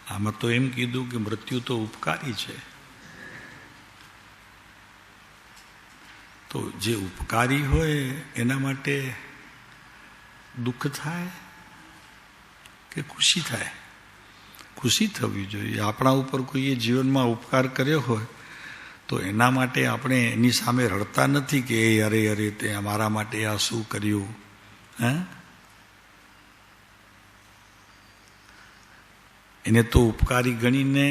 આમાં તો એમ કીધું કે મૃત્યુ તો ઉપકારી છે. તો જે ઉપકારી હોય એના માટે દુઃખ થાય કે ખુશી થાય? ખુશી થવી જોઈએ. આપણા ઉપર કોઈએ જીવનમાં ઉપકાર કર્યો હોય તો એના માટે આપણે એની સામે રડતા નથી કે અરે અરે તે અમારા માટે આ શું કર્યું. એને તો ઉપકારી ગણીને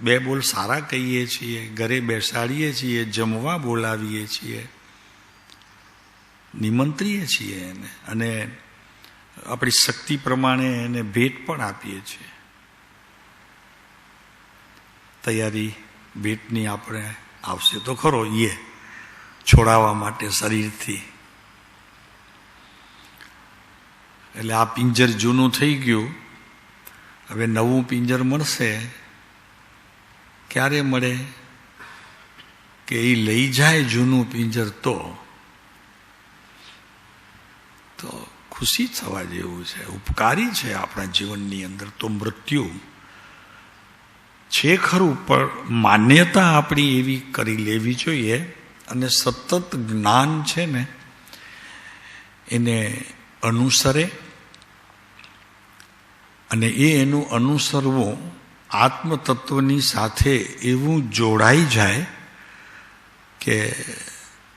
બે બોલ સારા કહીએ છીએ, ઘરે બેસાડીએ છીએ, જમવા બોલાવીએ છીએ, નિમંત્રીએ છીએ એને, અને આપણી શક્તિ પ્રમાણે એને ભેટ પણ આપીએ છીએ. તૈયારી ભેટની આપણે આવશે તો ખરો એ છોડાવવા માટે શરીરથી. એટલે આ પિંજર જૂનું થઈ ગયું, હવે નવું પિંજર મળશે. ક્યારે મળે? કે એ લઈ જાય જૂનું પિંજર તો ખુશી થવા જેવું છે. ઉપકારી છે આપણા જીવનની અંદર તો મૃત્યુ છે ખરું, પણ માન્યતા આપણી એવી કરી લેવી જોઈએ. અને સતત જ્ઞાન છે ને એને અનુસરે, અને એનું અનુસરવું આત્મતત્વની સાથે એવું જોડાઈ જાય કે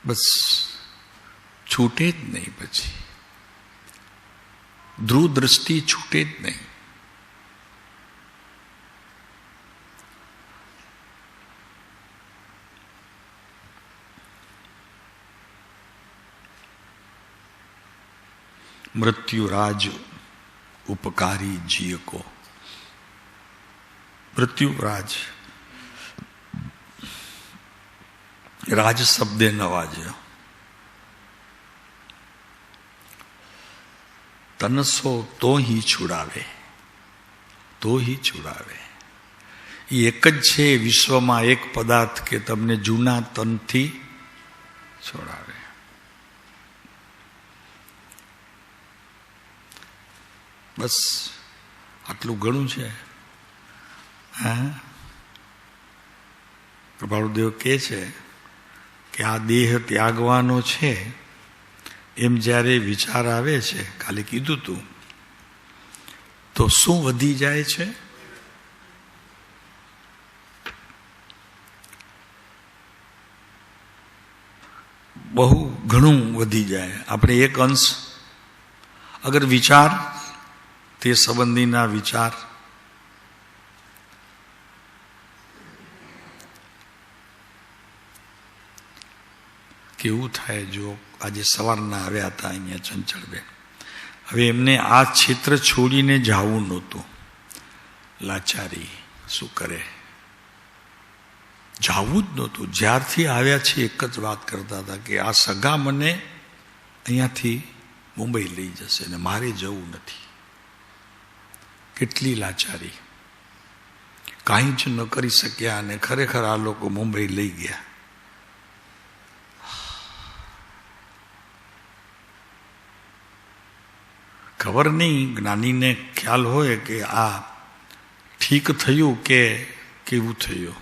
બસ છૂટે જ નહીં. પછી ધ્રુવ દ્રષ્ટિ છૂટે જ નહીં. મૃત્યુરાજ ઉપકારી જીય કો. મૃત્યુરાજ, રાજ શબ્દે નવાજ્યો. તનસો તો હી છુડાવે, તો હી છુડાવે. એ એક જ છે વિશ્વમાં એક પદાર્થ કે તમને જૂના તનથી છોડાવે. બસ આટલું ઘણું છે. પ્રભાવદેવ કહે છે કે આ દેહ ત્યાગવાનો છે એમ જ્યારે વિચાર આવે છે, કાલે કીધું તું, તો શું વધી જાય છે? બહુ ઘણું વધી જાય. આપણે એક અંશ અગર વિચાર, તે સંબંધીના વિચાર, કેવું થાય. જો આજે સવારના આવ્યા હતા અહીંયા ચંચળબેન, હવે એમને આ ક્ષેત્ર છોડીને જવું નહોતું. લાચારી, શું કરે, જવું જ નહોતું. જ્યારથી આવ્યા છે એક જ વાત કરતા હતા કે આ સગા મને અહીંયાથી મુંબઈ લઈ જશે ને મારે જવું નથી. કેટલી લાચારી, કાંઈ જ ન કરી શક્યા અને ખરેખર આ લોકો મુંબઈ લઈ ગયા. ખબર નહીં જ્ઞાનીને ખ્યાલ હોય કે આ ઠીક થયું કે કેવું થયું,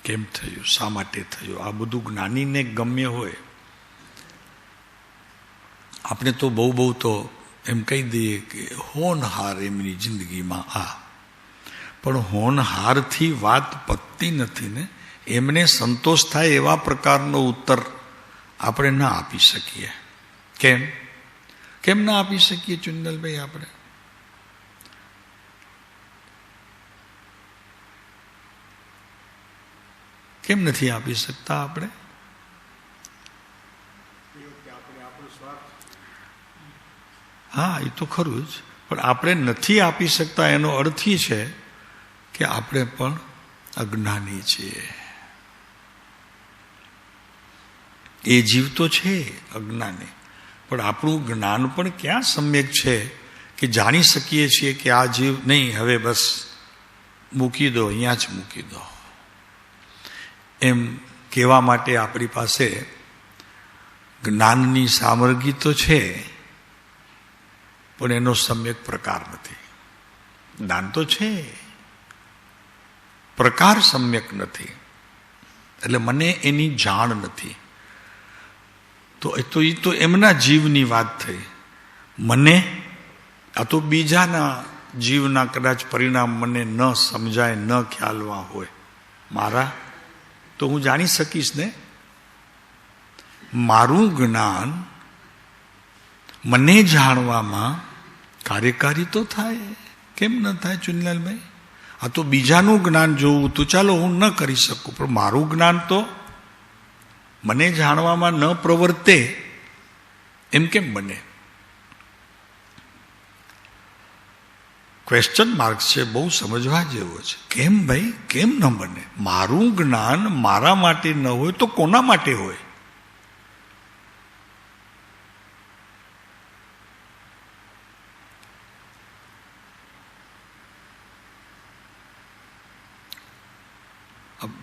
કેમ થયું, શા માટે થયું. આ બધું જ્ઞાનીને ગમ્ય હોય. આપણે તો બહુ તો એમ કહી દઈએ કે હોનહાર એમની જિંદગીમાં આ, પણ હોનહારથી વાત પતતી નથી ને. એમને સંતોષ થાય એવા પ્રકારનો ઉત્તર આપણે ના આપી શકીએ. કેમ ના આપી શકીએ ચુંદલભાઈ? આપણે કેમ નથી આપી શકતા? આપણે હા, એ તો ખરું જ, પણ આપણે નથી આપી શકતા એનો અર્થ એ છે કે આપણે પણ અજ્ઞાની છીએ. એ જીવ તો છે અજ્ઞાની, પણ આપણું જ્ઞાન પણ ક્યાં સમ્યક છે કે જાણી શકીએ છીએ કે આ જીવ નહીં, હવે બસ મૂકી દો, અહીંયા જ મૂકી દો. એમ કહેવા માટે આપણી પાસે જ્ઞાનની સામગ્રી તો છે, પણ એનો સમ્યક પ્રકાર નથી. જ્ઞાન તો છે, પ્રકાર સમ્યક નથી, એટલે મને એની જાણ નથી. તો એ તો એમના જીવની વાત થઈ. મને આ તો બીજાના જીવના કદાચ પરિણામ મને ન સમજાય, ન ખ્યાલમાં હોય. મારા તો હું જાણી શકીશ ને. મારું જ્ઞાન મને જાણવામાં કાર્યકારી તો થાય, કેમ ન થાય ચુનીલાલભાઈ? આ તો બીજાનું જ્ઞાન જોવું તો ચાલો હું ન કરી શકું, પણ મારું જ્ઞાન તો મને જાણવામાં ન પ્રવર્તે એમ કેમ બને? ક્વેશ્ચન માર્ક છે, બહુ સમજવા જેવો છે. કેમ ભાઈ, કેમ ન બને? મારું જ્ઞાન મારા માટે ન હોય તો કોના માટે હોય?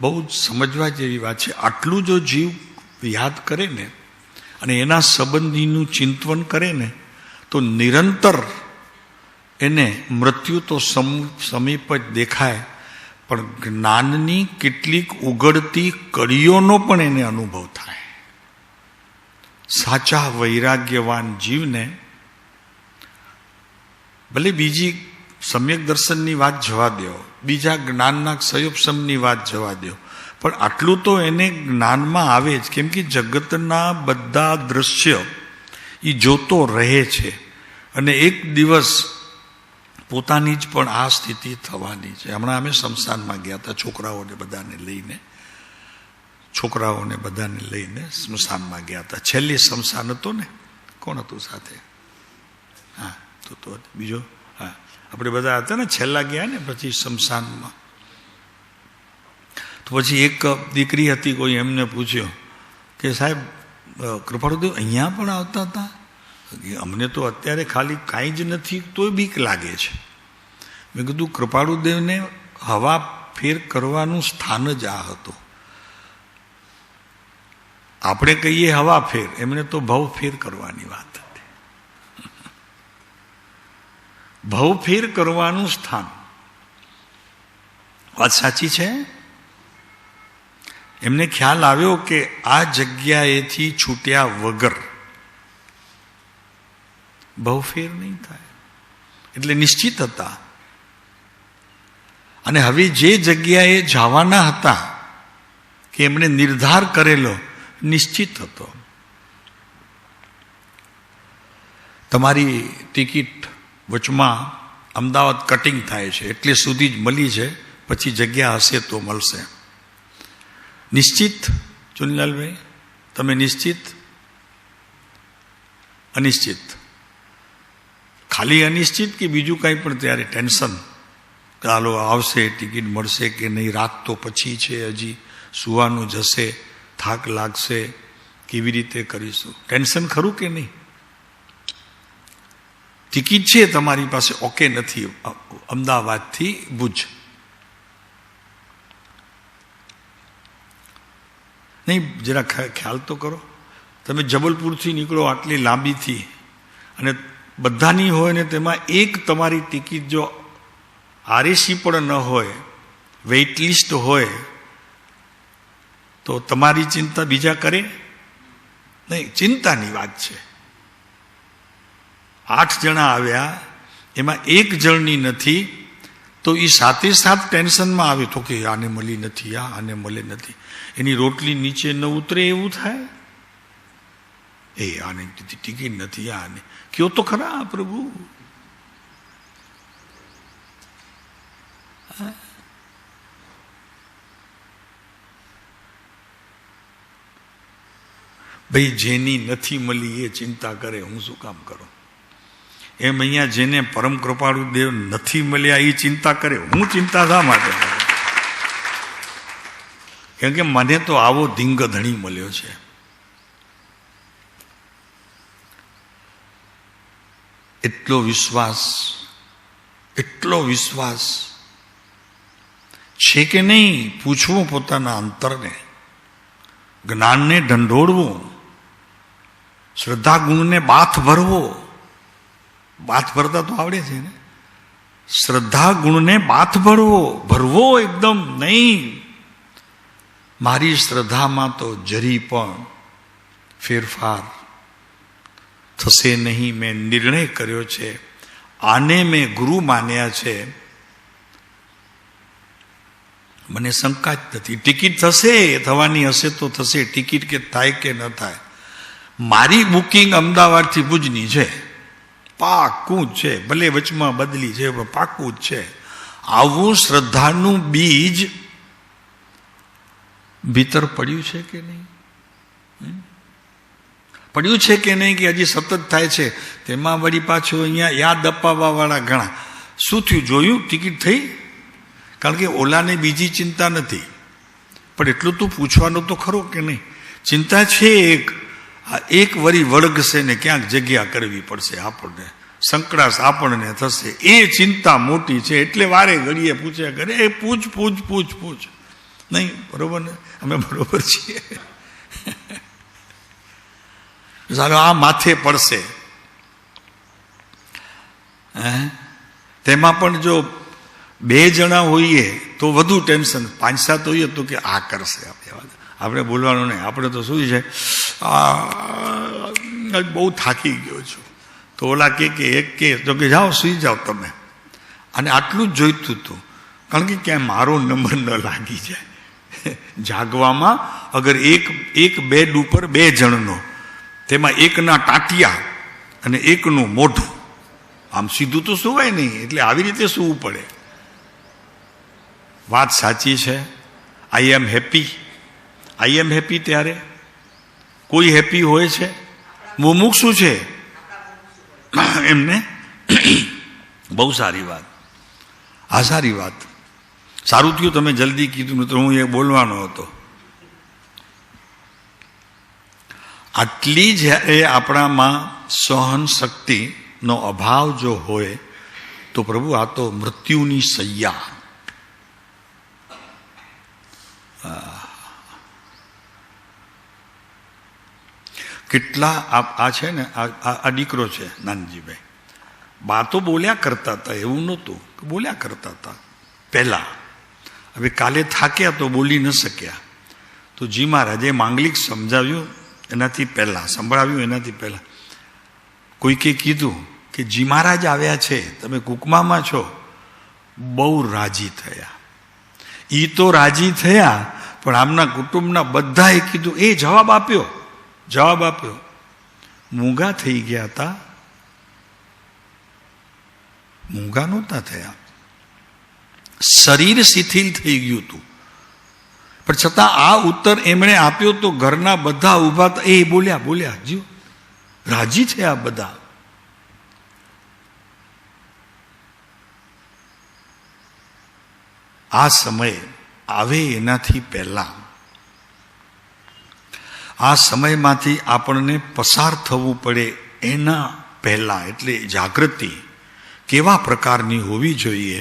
બહુ જ સમજવા જેવી વાત છે. આટલું જો જીવ યાદ કરે ને અને એના સંબંધીનું ચિંતન કરે ને તો નિરંતર એને મૃત્યુ તો સમીપ જ દેખાય, પણ જ્ઞાનની કેટલીક ઉગડતી કડીઓનો પણ એને અનુભવ થાય. સાચા વૈરાગ્યવાન જીવને ભલે બીજી સમ્યક દર્શનની વાત જવા દો, બીજા જ્ઞાનના ક્ષયોપશમની વાત જવા દો, પણ આટલું તો એને જ્ઞાનમાં આવે જ. કેમ કે જગતના બધા દ્રશ્ય એ જોતો રહે છે અને એક દિવસ પોતાની જ પણ આ સ્થિતિ થવાની છે. હમણાં અમે શમશાનમાં ગયા હતા, છોકરાઓને બધાને લઈને સ્મશાનમાં ગયા હતા. છેલ્લી સ્મશાન હતો ને, કોણ હતું સાથે? હા, તો બીજો, હા, આપણે બધા હતા ને, છેલ્લા ગયા ને પછી શમશાનમાં. તો પછી એક દીકરી હતી, કોઈ એમને પૂછ્યો કે સાહેબ કૃપાળુદેવ અહીંયા પણ આવતા હતા? અમને તો અત્યારે ખાલી કાંઈ જ નથી તોય બીક લાગે છે. મેં કીધું કૃપાળુદેવને હવા ફેર કરવાનું સ્થાન જ આ હતું. આપણે કહીએ હવા ફેર, એમને તો ભવ ફેર કરવાની વાત હતી. ભવ ફેર કરવાનું સ્થાન. વાત સાચી છે. એમને ખ્યાલ આવ્યો કે આ જગ્યાએથી છૂટ્યા વગર બહુ ફેર નહીં થાય, એટલે નિશ્ચિત હતા. અને હવે જે જગ્યાએ જવાના હતા કે એમણે નિર્ધાર કરેલો નિશ્ચિત હતો. તમારી ટિકિટ વચમાં અમદાવાદ કટિંગ થાય છે એટલે સુધી જ મળી છે, પછી જગ્યા હશે તો મળશે. નિશ્ચિત ચુનીલાલભાઈ, તમે નિશ્ચિત? અનિશ્ચિત? ખાલી અનિશ્ચિત કે બીજું કંઈ પણ ત્યારે ટેન્શન? ચાલો આવશે, ટિકિટ મળશે કે નહીં, રાત તો પછી છે, હજી સુવાનું જશે, થાક લાગશે, કેવી રીતે કરીશું? ટેન્શન ખરું કે નહીં? ટિકિટ છે તમારી પાસે, ઓકે નથી, અમદાવાદથી ભુજ નહીં. જરા ખ્યાલ તો કરો. તમે જબલપુરથી નીકળો આટલી લાંબીથી, અને બધાની હોય ને તેમાં એક તમારી ટિકિટ જો આરએસી પણ ન હોય, વેઇટ લિસ્ટ હોય, તો તમારી ચિંતા બીજા કરે નહીં. ચિંતાની વાત છે. 8 જણા આવ્યા, એમાં એક જણની નથી, તો એ સાથે સાથ ટેન્શનમાં આવે તો કે આને મળી નથી, આને મળે નથી, એની રોટલી નીચે ન ઉતરે એવું થાય. આને ટિકિટ નથી, આને કયો તો ખરા પ્રભુ. ભાઈ જેની નથી મળી એ ચિંતા કરે, હું શું કામ કરું? એમ અહીંયા જેને પરમ કૃપાળુ દેવ નથી મળ્યા એ ચિંતા કરે, હું ચિંતા શા માટે? કેમ કે મને તો આવો ધીંગ ધણી મળ્યો છે. એટલો વિશ્વાસ છે કે નહીં, પૂછવું પોતાના અંતરને, જ્ઞાનને ઢંઢોળવું, શ્રદ્ધા ગુણને બાથ ભરવો. બાથ ભરતા તો આવડે છે ને? શ્રદ્ધા ગુણને બાથ ભરવો એકદમ નહીં. મારી શ્રદ્ધામાં તો જરી પણ ફેરફાર થશે નહીં. મેં નિર્ણય કર્યો છે, આને મેં ગુરુ માન્યા છે. મને શંકા જ નથી. ટિકિટ થશે, થવાની હશે તો થશે. ટિકિટ કે થાય કે ન થાય, મારી બુકિંગ અમદાવાદથી ભુજની છે, પાકું જ છે. ભલે વચમાં બદલી છે પણ પાકું જ છે. આવું શ્રદ્ધાનું બીજ ભીતર પડ્યું છે કે નહીં? પડ્યું છે કે નહીં? કે હજી સતત થાય છે. તેમાં વળી પાછું અહીંયા યાદ અપાવવા વાળા ઘણા. શું થયું? જોયું? ટિકિટ થઈ? કારણ કે ઓલાને બીજી ચિંતા નથી, પણ એટલું તું પૂછવાનું તો ખરો કે નહીં? ચિંતા છે એક વરી વળગશે ને ક્યાંક જગ્યા કરવી પડશે આપણને, સંકળાશ આપણને થશે. એ ચિંતા મોટી છે, એટલે વારે ઘડીએ પૂછ્યા કરે, એ પૂછ નહીં. બરોબર ને? અમે બરોબર છીએ. ચાલો, આ માથે પડશે. તેમાં પણ જો 2 જણા હોઈએ તો વધુ ટેન્શન. 5-7 હોઈએ તો કે આ કરશે. આપણે બોલવાનું નહીં. આપણે તો શું છે, બહુ થાકી ગયો છું. તો ઓલા કે એક કે તો કે જાઓ સુઈ જાઓ તમે. અને આટલું જ જોઈતું હતું, કારણ કે ક્યાંય મારો નંબર ન લાગી જાય. જાગવામાં અગર એક બેડ ઉપર 2 જણનો, તેમાં એકના ટાંટિયા અને એકનું મોઢું, આમ સીધું તો સુવાય નહીં. એટલે આવી રીતે સૂવું પડે. વાત સાચી છે. આઈ એમ હેપી ત્યારે કોઈ હેપી હોય છે? મુમુક્ષુ છે એમને. બહુ સારી વાત. આ સારી વાત. સારું થયું તમે જલ્દી કીધું, તો હું એ બોલવાનો હતો. આટલી જ્યારે આપણામાં સહન શક્તિનો અભાવ જો હોય તો પ્રભુ આ તો મૃત્યુની સૈયા. કેટલા આ છે ને, આ દીકરો છે નાનજીભાઈ, બા તો બોલ્યા કરતા હતા, એવું નહોતું. બોલ્યા કરતા હતા પહેલા. હવે કાલે થાક્યા તો બોલી ન શક્યા, તો જી મહારાજે માંગલિક સમજાવ્યું એનાથી પહેલા, સંભળાવ્યું એનાથી પહેલા. કોઈકે કીધું કે જી મહારાજ આવ્યા છે, તમે કુકમામાં છો. બહુ રાજી થયા. એ તો રાજી થયા, પણ આમના કુટુંબના બધાએ કીધું, એ જવાબ આપ્યો. મૂંગા થઈ ગયા હતા. મૂંગા નહોતા થયા. શરીર શિથિલ થઈ ગયું હતું, પણ છતાં આ ઉત્તર એમણે આપ્યો તો ઘરના બધા ઉભા હતા. એ બોલ્યા જીવ રાજી છે આ બધા. આ સમય આવે એનાથી પહેલા, આ સમયમાંથી આપણને પસાર થવું પડે એના પહેલા, એટલે જાગૃતિ કેવા પ્રકારની હોવી જોઈએ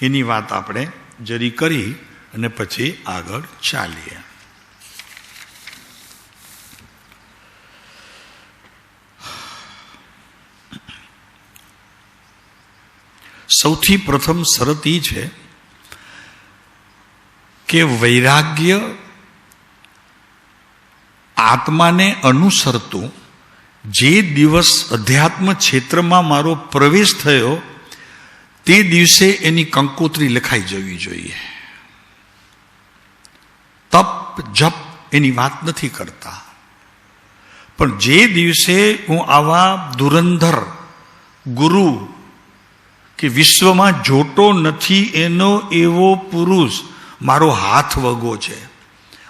એની વાત આપણે જરી કરી અને પછી આગળ ચાલીએ. સૌથી પ્રથમ શરત એ છે કે વૈરાગ્ય આત્માને અનુસરતું જે દિવસ અધ્યાત્મ ક્ષેત્રમાં મારો પ્રવેશ થયો તે દિવસે એની કંકોત્રી લખાઈ જવી જોઈએ. તપ જપ એની વાત નથી કરતા, પણ જે દિવસે હું આવા ધુરંધર ગુરુ કે વિશ્વમાં જોતો નથી એનો એવો પુરુષ મારો હાથ વગો છે.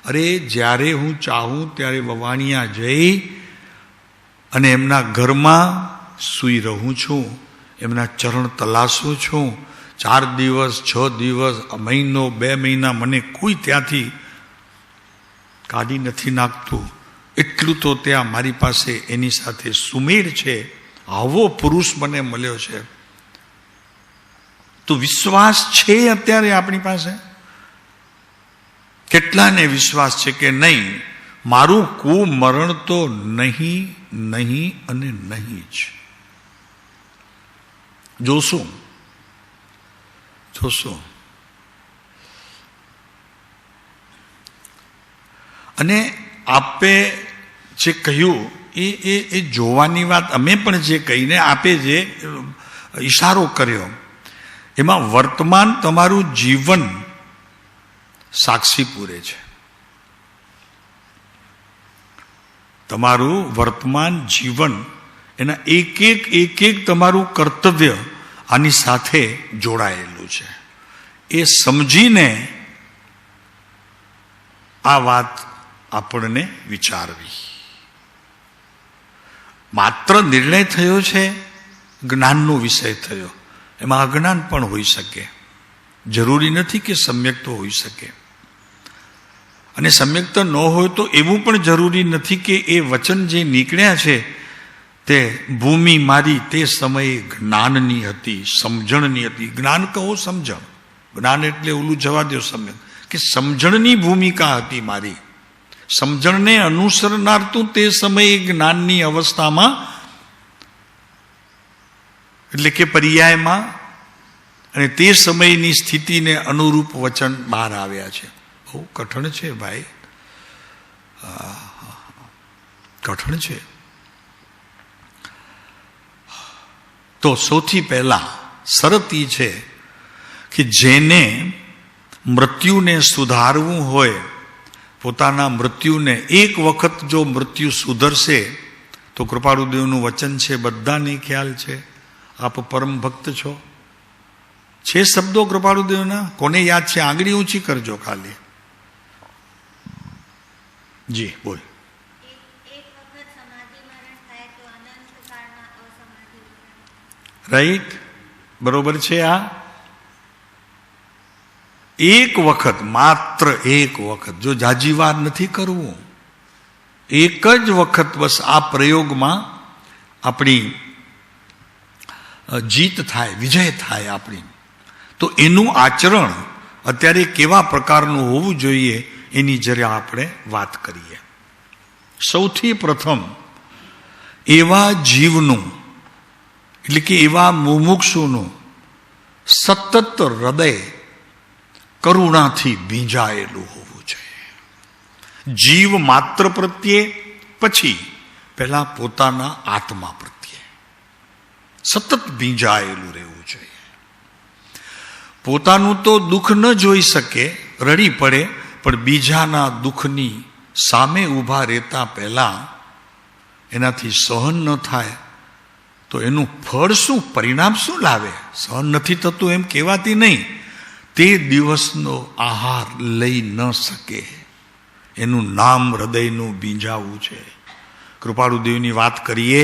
અરે જ્યારે હું ચાહું ત્યારે વવાણિયા જઈ અને એમના ઘરમાં સૂઈ રહું છું, એમના ચરણ તલાશું છું. 4 દિવસ 6 દિવસ, મહિનો 2 મહિના મને કોઈ ત્યાંથી કાઢી નથી નાખતું. એટલું તો ત્યાં મારી પાસે એની સાથે સુમેળ છે. આવો પુરુષ મને મળ્યો છે. તો વિશ્વાસ છે અત્યારે આપણી પાસે? કેટલાને વિશ્વાસ છે કે નહીં, મારું કુમરણ તો નહીં, નહીં અને નહીં જ. જોશું. અને આપે જે કહ્યું એ જોવાની વાત, અમે પણ જે કહીને આપે જે ઈશારો કર્યો, એમાં વર્તમાન તમારું જીવન સાક્ષી પૂરે છે. તમારું વર્તમાન જીવન, એના એક એક તમારું કર્તવ્ય આની સાથે જોડાયેલું છે. એ સમજીને આ વાત આપણને વિચારવી. માત્ર નિર્ણય થયો છે, જ્ઞાનનો વિષય થયો, એમાં અજ્ઞાન પણ હોઈ શકે. જરૂરી નથી કે સમ્યક તો હોઈ શકે. અને સમ્યકતા ન હોય તો એવું પણ જરૂરી નથી કે એ વચન જે નીકળ્યા છે તે ભૂમિ મારી તે સમયે જ્ઞાનની હતી, સમજણની હતી. જ્ઞાન કહો સમજણ, જ્ઞાન એટલે ઓલું જવા દો સમ્યક, કે સમજણની ભૂમિકા હતી મારી. સમજણને અનુસરનારતું તે સમયે જ્ઞાનની અવસ્થામાં, એટલે કે પર્યાયમાં, અને તે સમયની સ્થિતિને અનુરૂપ વચન બહાર આવ્યા છે. બહુ કઠણ છે ભાઈ, કઠણ છે. તો સૌથી પહેલા શરત એ છે કે જેને મૃત્યુને સુધારવું હોય, પોતાના મૃત્યુને એક વખત જો મૃત્યુ સુધરશે તો કૃપાળુદેવનું વચન છે, બધાને ખ્યાલ છે, આપ પરમ ભક્ત છો. છે શબ્દો કૃપાળુદેવના? કોને યાદ છે? આંગળી ઊંચી કરજો ખાલી. જી બોલ. રાઈટ, બરોબર છે. આ એક વખત, માત્ર એક વખત, જો જાજી વાર નથી કરવું, એક જ વખત બસ આ પ્રયોગમાં આપણી જીત થાય, વિજય થાય આપણી. તો એનું આચરણ અત્યારે કેવા પ્રકારનું હોવું જોઈએ એની જરા આપણે વાત કરીએ. સૌથી પ્રથમ એવા જીવનું, એટલે કે એવા મુમુક્ષુનું સતત હૃદય કરુણાથી ભીંજાયેલું હોવું જોઈએ. જીવ માત્ર પ્રત્યે, પછી પહેલા પોતાના આત્મા પ્રત્યે સતત ભીંજાયેલું રહેવું જોઈએ. પોતાનું તો દુઃખ ન જોઈ શકે, રડી પડે, પણ બીજાના દુઃખની સામે ઊભા રહેતા પહેલા એનાથી સહન ન થાય તો એનું ફળ શું, પરિણામ શું લાવે? સહન નથી થતું એમ કહેવાતી નહીં, તે દિવસનો આહાર લઈ ન શકે. એનું નામ હૃદયનું ભીંજાવું છે. કૃપાળુદેવની વાત કરીએ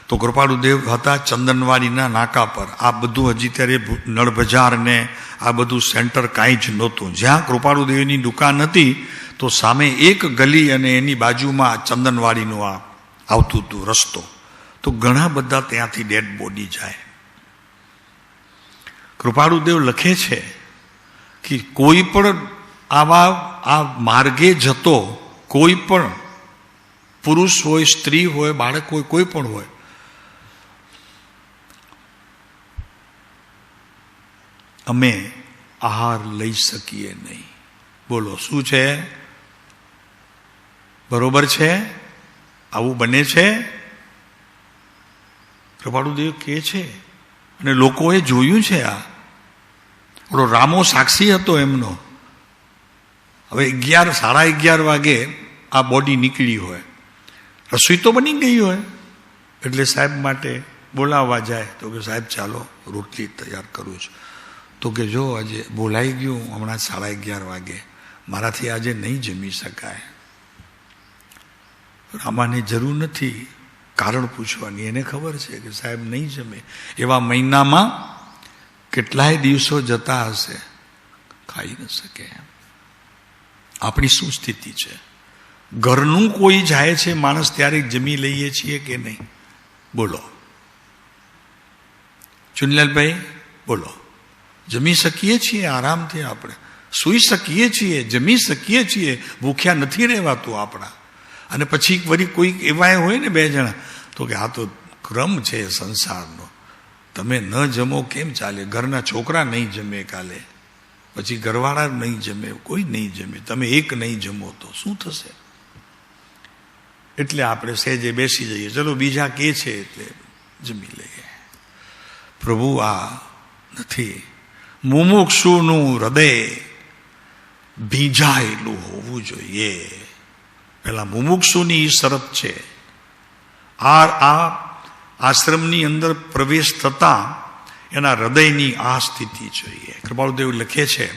તો કૃપાળુદેવ હતા ચંદનવાડીના નાકા પર. આ બધું હજી ત્યારે નળ બજાર ને આ બધું સેન્ટર કાંઈ જ નહોતું. જ્યાં કૃપાળુદેવની દુકાન હતી તો સામે એક ગલી અને એની બાજુમાં ચંદનવાડીનું આ આવતું હતું રસ્તો. તો ઘણા બધા ત્યાંથી ડેડ બોડી જાય. કૃપાળુદેવ લખે છે કે કોઈ પણ આ માર્ગે જતો કોઈ પણ પુરુષ હોય, સ્ત્રી હોય, બાળક હોય, કોઈ પણ હોય, અમે આહાર લઈ શકીએ નહીં. બોલો શું છે? બરોબર છે? આવું બને છે? કૃપાળુદેવ કહે છે, અને લોકોએ જોયું છે. આ ઓલો રામો સાક્ષી હતો એમનો. હવે 11-11:30 વાગે આ બોડી નીકળી હોય, રસોઈ તો બની ગઈ હોય, એટલે સાહેબ માટે બોલાવવા જાય. તો કે સાહેબ ચાલો રોટલી તૈયાર કરું છું. તો કે જો આજે બોલાઈ ગયું, હમણાં 11:30 વાગે, મારાથી આજે નહીં જમી શકાય. રામાને જરૂર નથી કારણ પૂછવાની, એને ખબર છે કે સાહેબ નહીં જમે. એવા મહિનામાં કેટલાય દિવસો જતા હશે, ખાઈ ન શકે. આપણી શું સ્થિતિ છે? ઘરનું કોઈ જાય છે માણસ ત્યારે જમી લઈએ છીએ કે નહીં? બોલો ચુનલાલભાઈ, બોલો. જમી શકીએ છીએ આરામથી, આપણે સૂઈ શકીએ છીએ, જમી શકીએ છીએ, ભૂખ્યા નથી રહેવાતું આપણા. અને પછી વળી કોઈ એવા હોય ને બે જણા, તો કે આ તો ક્રમ છે સંસારનો, તમે ન જમો કેમ ચાલે? ઘરના છોકરા નહીં જમે કાલે, પછી ઘરવાળા નહીં જમે, કોઈ નહીં જમે, તમે એક નહીં જમો તો શું થશે? એટલે આપણે સહેજે બેસી જઈએ, ચલો બીજા કે છે એટલે જમી લઈએ. પ્રભુ આ નથી. મુમુક્ષુનું હૃદય ભીંજાયેલું હોવું જોઈએ. પેલા મુમુક્ષુની શરત છે. આ આશ્રમની અંદર પ્રવેશ થતા એના હૃદયની આ સ્થિતિ જોઈએ. કૃપાળુદેવ લખે છે,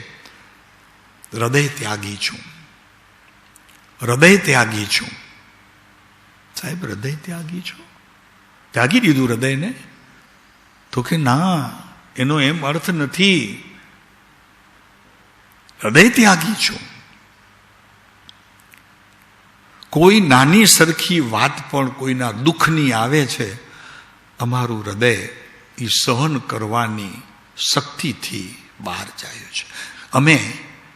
હૃદય ત્યાગી છું, હૃદય ત્યાગી છું. સાહેબ, હૃદય ત્યાગી છું? ત્યાગી દીધું હૃદયને? તો કે ના, એનો એમ અર્થ નથી. હૃદય ત્યાગી છું. કોઈ નાની સરખી વાત પણ કોઈના દુઃખની આવે છે, અમારું હૃદય એ સહન કરવાની શક્તિથી બહાર જાય છે. અમે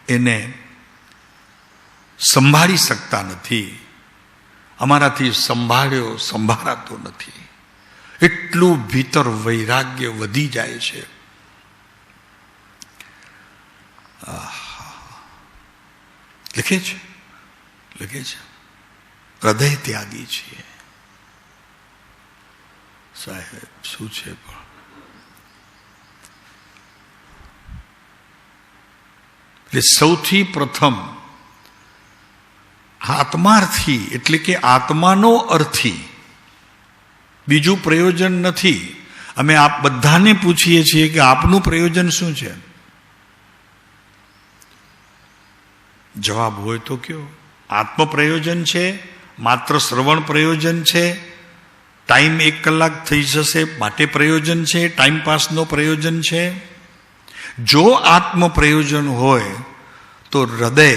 એને સંભાળી શકતા નથી, અમારાથી સંભાળાતો નથી. એટલું ભીતર વૈરાગ્ય વધી જાય છે. લખે છે હૃદય ત્યાગી છીએ. સાહેબ શું છે? પણ એટલે સૌથી પ્રથમ આત્માર્થી, એટલે કે આત્માનો અર્થી, બીજું પ્રયોજન નથી. અમે આપ બધાને પૂછીએ છીએ કે આપનું પ્રયોજન શું છે? જવાબ હોય તો કયો. આત્મ પ્રયોજન છે, માત્ર શ્રવણ પ્રયોજન છે, ટાઈમ 1 કલાક થઈ જશે માટે પ્રયોજન છે, ટાઈમ પાસનો પ્રયોજન છે. જો આત્મ પ્રયોજન હોય તો હૃદય,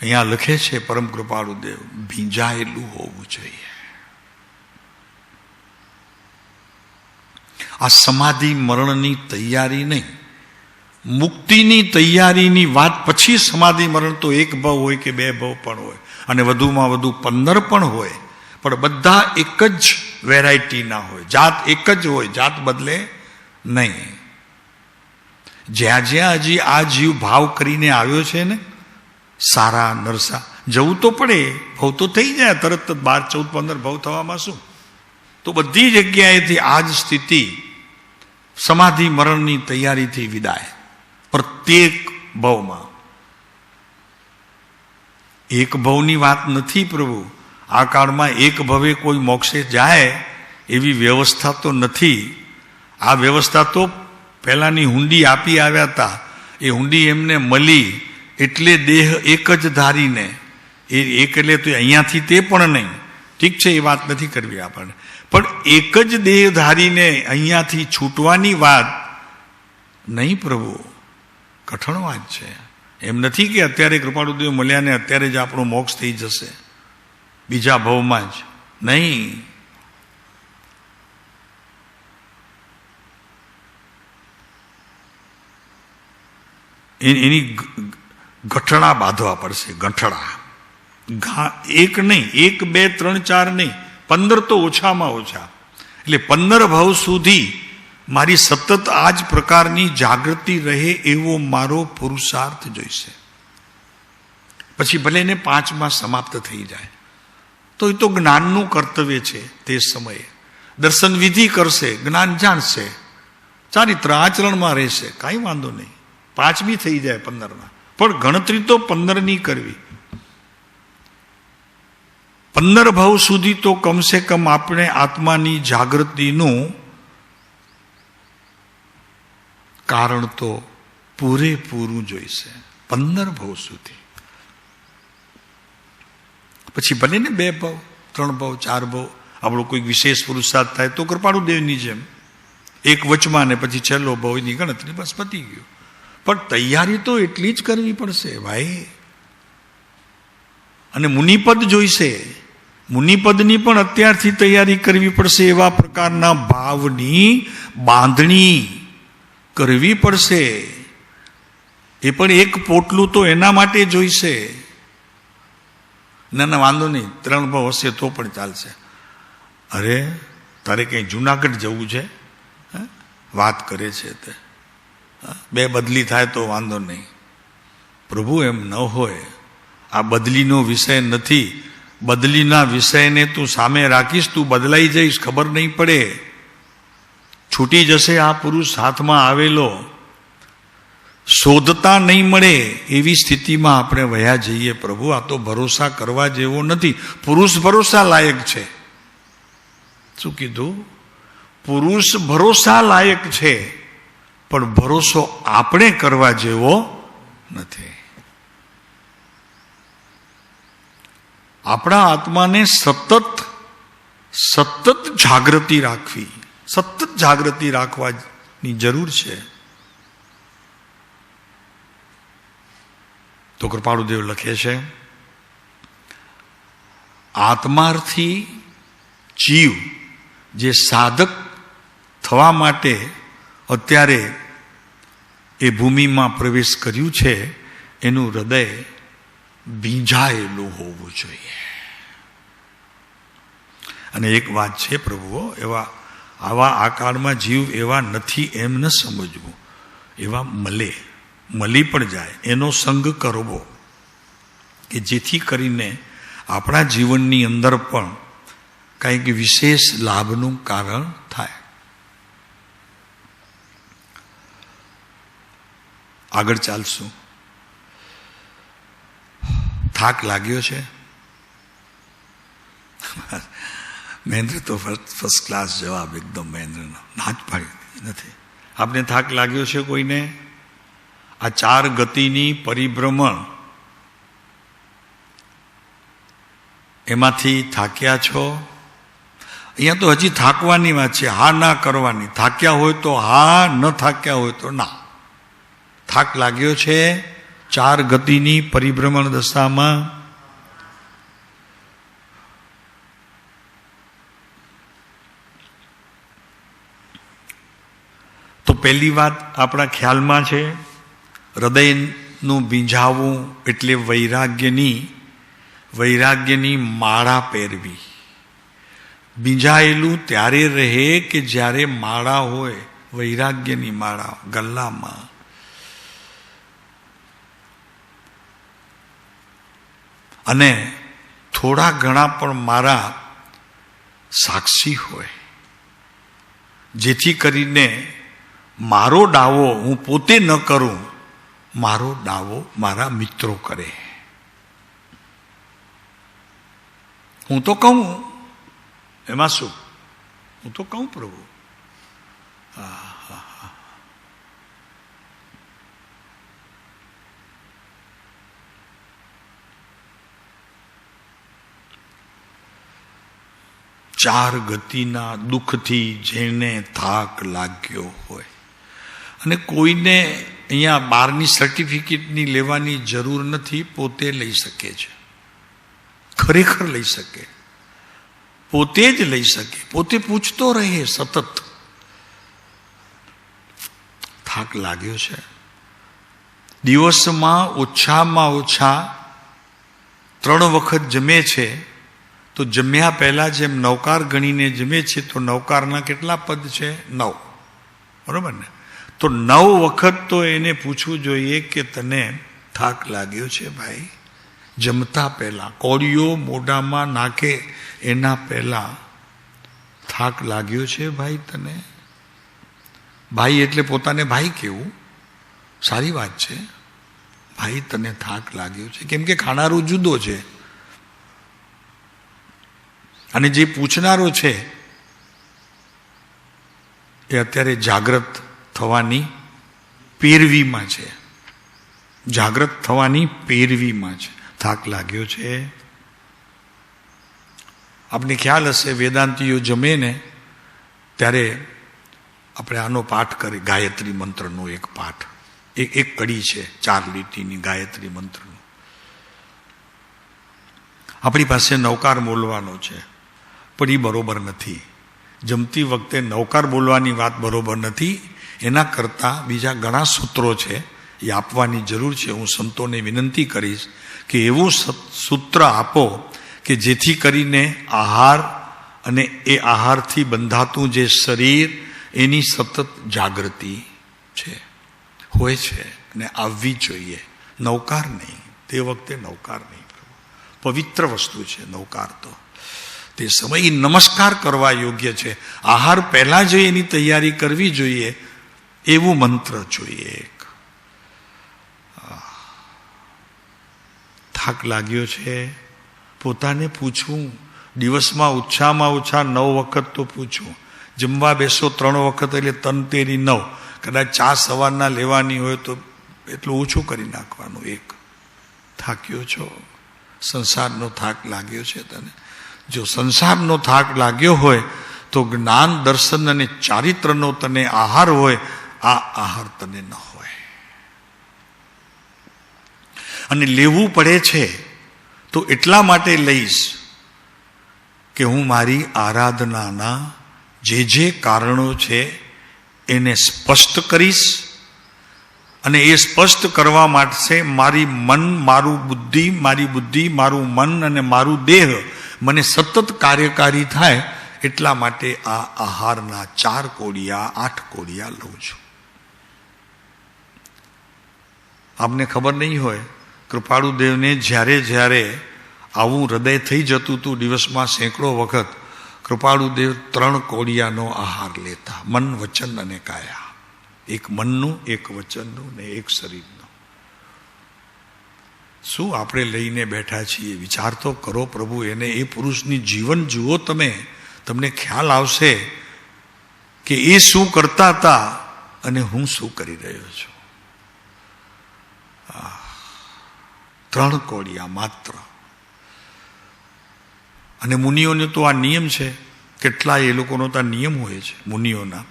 અહીંયા લખે છે પરમ કૃપાળુદેવ, ભીંજાયેલું હોવું જોઈએ. આ સમાધિ મરણની તૈયારી નહીં, મુક્તિની તૈયારીની વાત પછી સમાધિ મરણ તો 1 ભવ હોય કે 2 ભવ પણ હોય, અને વધુમાં વધુ 15 પણ હોય, પણ બધા એક જ વેરાયટીના હોય, જાત એક જ હોય, જાત બદલે નહીં. જ્યાં જ્યાં હજી આ જીવ ભાવ કરીને આવ્યો છે ને, સારા નરસા, જવું તો પડે, ભવ તો થઈ જાય તરત જ, 12, 14, 15 ભવ થવામાં શું? તો બધી જગ્યાએથી આ જ સ્થિતિ સમાધિ મરણની તૈયારીથી વિદાય. પ્રત્યેક ભવમાં. એક ભવની વાત નથી પ્રભુ. આ કાળમાં એક ભવે કોઈ મોક્ષે જાય એવી વ્યવસ્થા તો નથી. આ વ્યવસ્થા તો પહેલાની હુંડી આપી આવ્યા હતા, એ હુંડી એમને મળી એટલે દેહ એક જ ધારીને, એ એક એટલે તો અહીંયાથી તે પણ નહીં, ઠીક છે, એ વાત નથી કરવી આપણને, પણ એક જ દેહ ધારીને અહીંયાથી છૂટવાની વાત નહીં પ્રભુ. કઠણ વાત છે. એમ નથી કે અત્યારે કૃપાળુદેવ મળ્યા ને અત્યારે જ આપણો મોક્ષ થઈ જશે, બીજા ભવમાં જ નહીં. એની ગઠડા બાંધવા પડશે, ગઠડા. એક નહીં, 1, 2, 3, 4 નહીં, 15 તો ઓછામાં ઓછા. એટલે 15 ભવ સુધી મારી સતત આ જ પ્રકારની જાગૃતિ રહે એવો મારો પુરુષાર્થ જોઈશે. પછી ભલે એને 5માં સમાપ્ત થઈ જાય તો એ તો જ્ઞાનનું કર્તવ્ય છે. તે સમયે દર્શન વિધિ કરશે, જ્ઞાન જાણશે, ચારિત્ર આચરણમાં રહેશે, કાંઈ વાંધો નહીં. 5મી થઈ જાય 15માં, પણ ગણતરી તો 15ની કરવી. 15 ભવ સુધી તો કમસે કમ આપણે આત્માની જાગૃતિનું કારણ તો પૂરેપૂરું જોઈશે. 15 ભવ સુધી. પછી ભલે ને 2 ભવ, 3 ભવ, 4 ભવ આપણો કોઈ વિશેષ પુરુષાર્થ થાય તો કૃપાળુદેવની જેમ એક વચમાં ને પછી છેલ્લો ભવની ગણતરી, બસ પતી ગયું. પણ તૈયારી તો એટલી જ કરવી પડશે ભાઈ. અને મુનિપદ જોઈશે, મુનિપદની પણ અત્યારથી તૈયારી કરવી પડશે, એવા પ્રકારના ભાવની બાંધણી કરવી પડશે. એ પણ એક પોટલું તો એના માટે જોઈશે. ના વાંધો નહીં, 3 ભાવ હશે તો પણ ચાલશે. અરે તારે કંઈ જુનાગઢ જવું છે, વાત કરે છે તે 2 બદલી થાય તો વાંધો નહીં. પ્રભુ એમ ન હોય, આ બદલીનો વિષય નથી. બદલીના વિષયને તું સામે રાખીશ, તું બદલાઈ જઈશ, ખબર નહીં પડે. છૂટી જશે આ પુરુષ હાથમાં આવેલો, શોધતા નહીં મળે એવી સ્થિતિમાં આપણે વયા જઈએ. પ્રભુ આ તો ભરોસા કરવા જેવો નથી. પુરુષ ભરોસા લાયક છે. શું કીધું? પુરુષ ભરોસા લાયક છે, પણ ભરોસો આપણે કરવા જેવો નથી. આપણા આત્માને સતત જાગૃતિ રાખવી, સતત જાગૃતિ રાખવાની જરૂર છે. તો કૃપાળુદેવ લખે છે, આત્માર્થી જીવ જે સાધક થવા માટે અત્યારે એ ભૂમિમાં પ્રવેશ કર્યું છે, એનું હૃદય ભીંજાયેલું હોવું જોઈએ. અને એક વાત છે પ્રભુઓ, આવા આકારમાં જીવ એવા નથી એમ ન સમજવું. એવા મળી પણ જાય, એનો સંગ કરવો, કે જેથી કરીને આપણા જીવનની અંદર પણ કંઈક વિશેષ લાભનું કારણ થાય. આગળ ચાલશું. થાક લાગ્યો છે? મહેન્દ્ર તો ફર્સ્ટ ક્લાસ જવાબ એકદમ મહેન્દ્રનો, ના જ પાડી નથી. આપને થાક લાગ્યો છે કોઈને? આ 4 ગતિની પરિભ્રમણ એમાંથી થાક્યા છો? અહીંયા તો હજી થાકવાની વાત છે, હા ના કરવાની. થાક્યા હોય તો હા, ન થાક્યા હોય તો ના. થાક લાગ્યો છે 4 ગતિની પરિભ્રમણ દશામાં? તો પહેલી વાત આપણા ખ્યાલમાં છે, હૃદયનું ભીંજાવું એટલે વૈરાગ્યની માળા પહેરવી. ભીંજાયેલું ત્યારે રહે કે જ્યારે માળા હોય, વૈરાગ્યની માળા ગલ્લામાં. અને થોડા ઘણા પણ મારા સાક્ષી હોય, જેથી કરીને મારો દાવો હું પોતે ન કરું, મારો દાવો મારા મિત્રો કરે. હું તો કહું, એમાં શું? હું તો કહું પ્રભુ. ચાર ગતિના દુઃખથી જેને થાક લાગ્યો હોય, અને કોઈને અહીંયા 12ની સર્ટિફિકેટની લેવાની જરૂર નથી, પોતે લઈ શકે છે. ખરેખર લઈ શકે, પોતે જ લઈ શકે. પોતે પૂછતો રહે સતત, થાક લાગ્યો છે. દિવસમાં ઓછામાં ઓછા 3 વખત જમે છે, તો જમ્યા પહેલા જેમ નવકાર ગણીને જમે છે, તો નવકારના કેટલા પદ છે? 9. બરોબર ને? તો 9 વખત તો એને પૂછવું જોઈએ કે તને થાક લાગ્યો છે ભાઈ? જમતા પહેલા, કોળીઓ મોઢામાં નાખે એના પહેલા થાક લાગ્યો છે ભાઈ તને? ભાઈ એટલે પોતાને ભાઈ કેવું સારી વાત છે. ભાઈ તને થાક લાગ્યો છે? કેમ કે ખાનારો જુદો છે, અને જે પૂછનારો છે એ અત્યારે જાગ્રત થવાની પેરવીમાં છે. જાગ્રત થવાની પેરવીમાં છે. થાક લાગ્યો છે? આપને ખ્યાલ હશે, વેદાંતિઓ જમે ને ત્યારે આપણે આનો પાઠ કરી, ગાયત્રી મંત્રનો એક પાઠ, એક કડી છે 4 લીટીની ગાયત્રી મંત્રનો. આપણી પાસે નવકાર બોલવાનો છે, પણ એ બરોબર નથી. જમતી વખતે નવકાર બોલવાની વાત બરોબર નથી. એના કરતાં બીજા ઘણા સૂત્રો છે, એ આપવાની જરૂર છે. હું સંતોને વિનંતી કરીશ કે એવું સૂત્ર આપો કે જેથી કરીને આહાર અને એ આહારથી બંધાતું જે શરીર એની સતત જાગૃતિ છે, હોય છે અને આવવી જોઈએ. નવકાર નહીં, તે વખતે નવકાર નહીં. પવિત્ર વસ્તુ છે નવકાર. તો તે સમય નમસ્કાર કરવા યોગ્ય છે. આહાર પહેલા જ એની તૈયારી કરવી જોઈએ, એવું મંત્ર જોઈએ. એક થાક લાગ્યો છે, પોતાને પૂછવું. દિવસમાં ઓછામાં ઓછા 9 વખત તો પૂછવું. જમવા બેસો 3 વખત એટલે 3 તેરી 9. કદાચ ચા સવારના લેવાની હોય તો એટલું ઓછું કરી નાખવાનું. એક થાક્યો છો, સંસારનો થાક લાગ્યો છે તને. જો સંસારનો થાક લાગ્યો હોય તો જ્ઞાન દર્શન અને ચારિત્રનો તને આહાર હોય, આ આહાર તને ન હોય. અને લેવું પડે છે તો એટલા માટે લઈશ કે હું મારી આરાધનાના જે કારણો છે એને સ્પષ્ટ કરીશ. અને એ સ્પષ્ટ કરવા માટે મારી મન, મારી બુદ્ધિ, મારું મન અને મારું દેહ મને સતત કાર્યકારી થાય, એટલા માટે આ આહારના 4 કોડિયા 8 કોડિયા લઉં છું. આપને ખબર નહીં હોય, કૃપાળુદેવને જ્યારે આવું હૃદય થઈ જતું હતું, દિવસમાં સેંકડો વખત કૃપાળુદેવ 3 કોડિયાનો આહાર લેતા. મન, વચન અને કાયા. એક મનનું, એક વચનનું ને એક શરીરનું. શું આપણે લઈને બેઠા છીએ? વિચાર તો કરો પ્રભુ. એને એ પુરુષની જીવન જુઓ તમે, તમને ખ્યાલ આવશે કે એ શું કરતા હતા અને હું શું કરી રહ્યો છું. 3 કોડિયા માત્ર. અને મુનિઓને તો આ નિયમ છે. કેટલા એ લોકોનો તો આ નિયમ હોય છે મુનિઓના.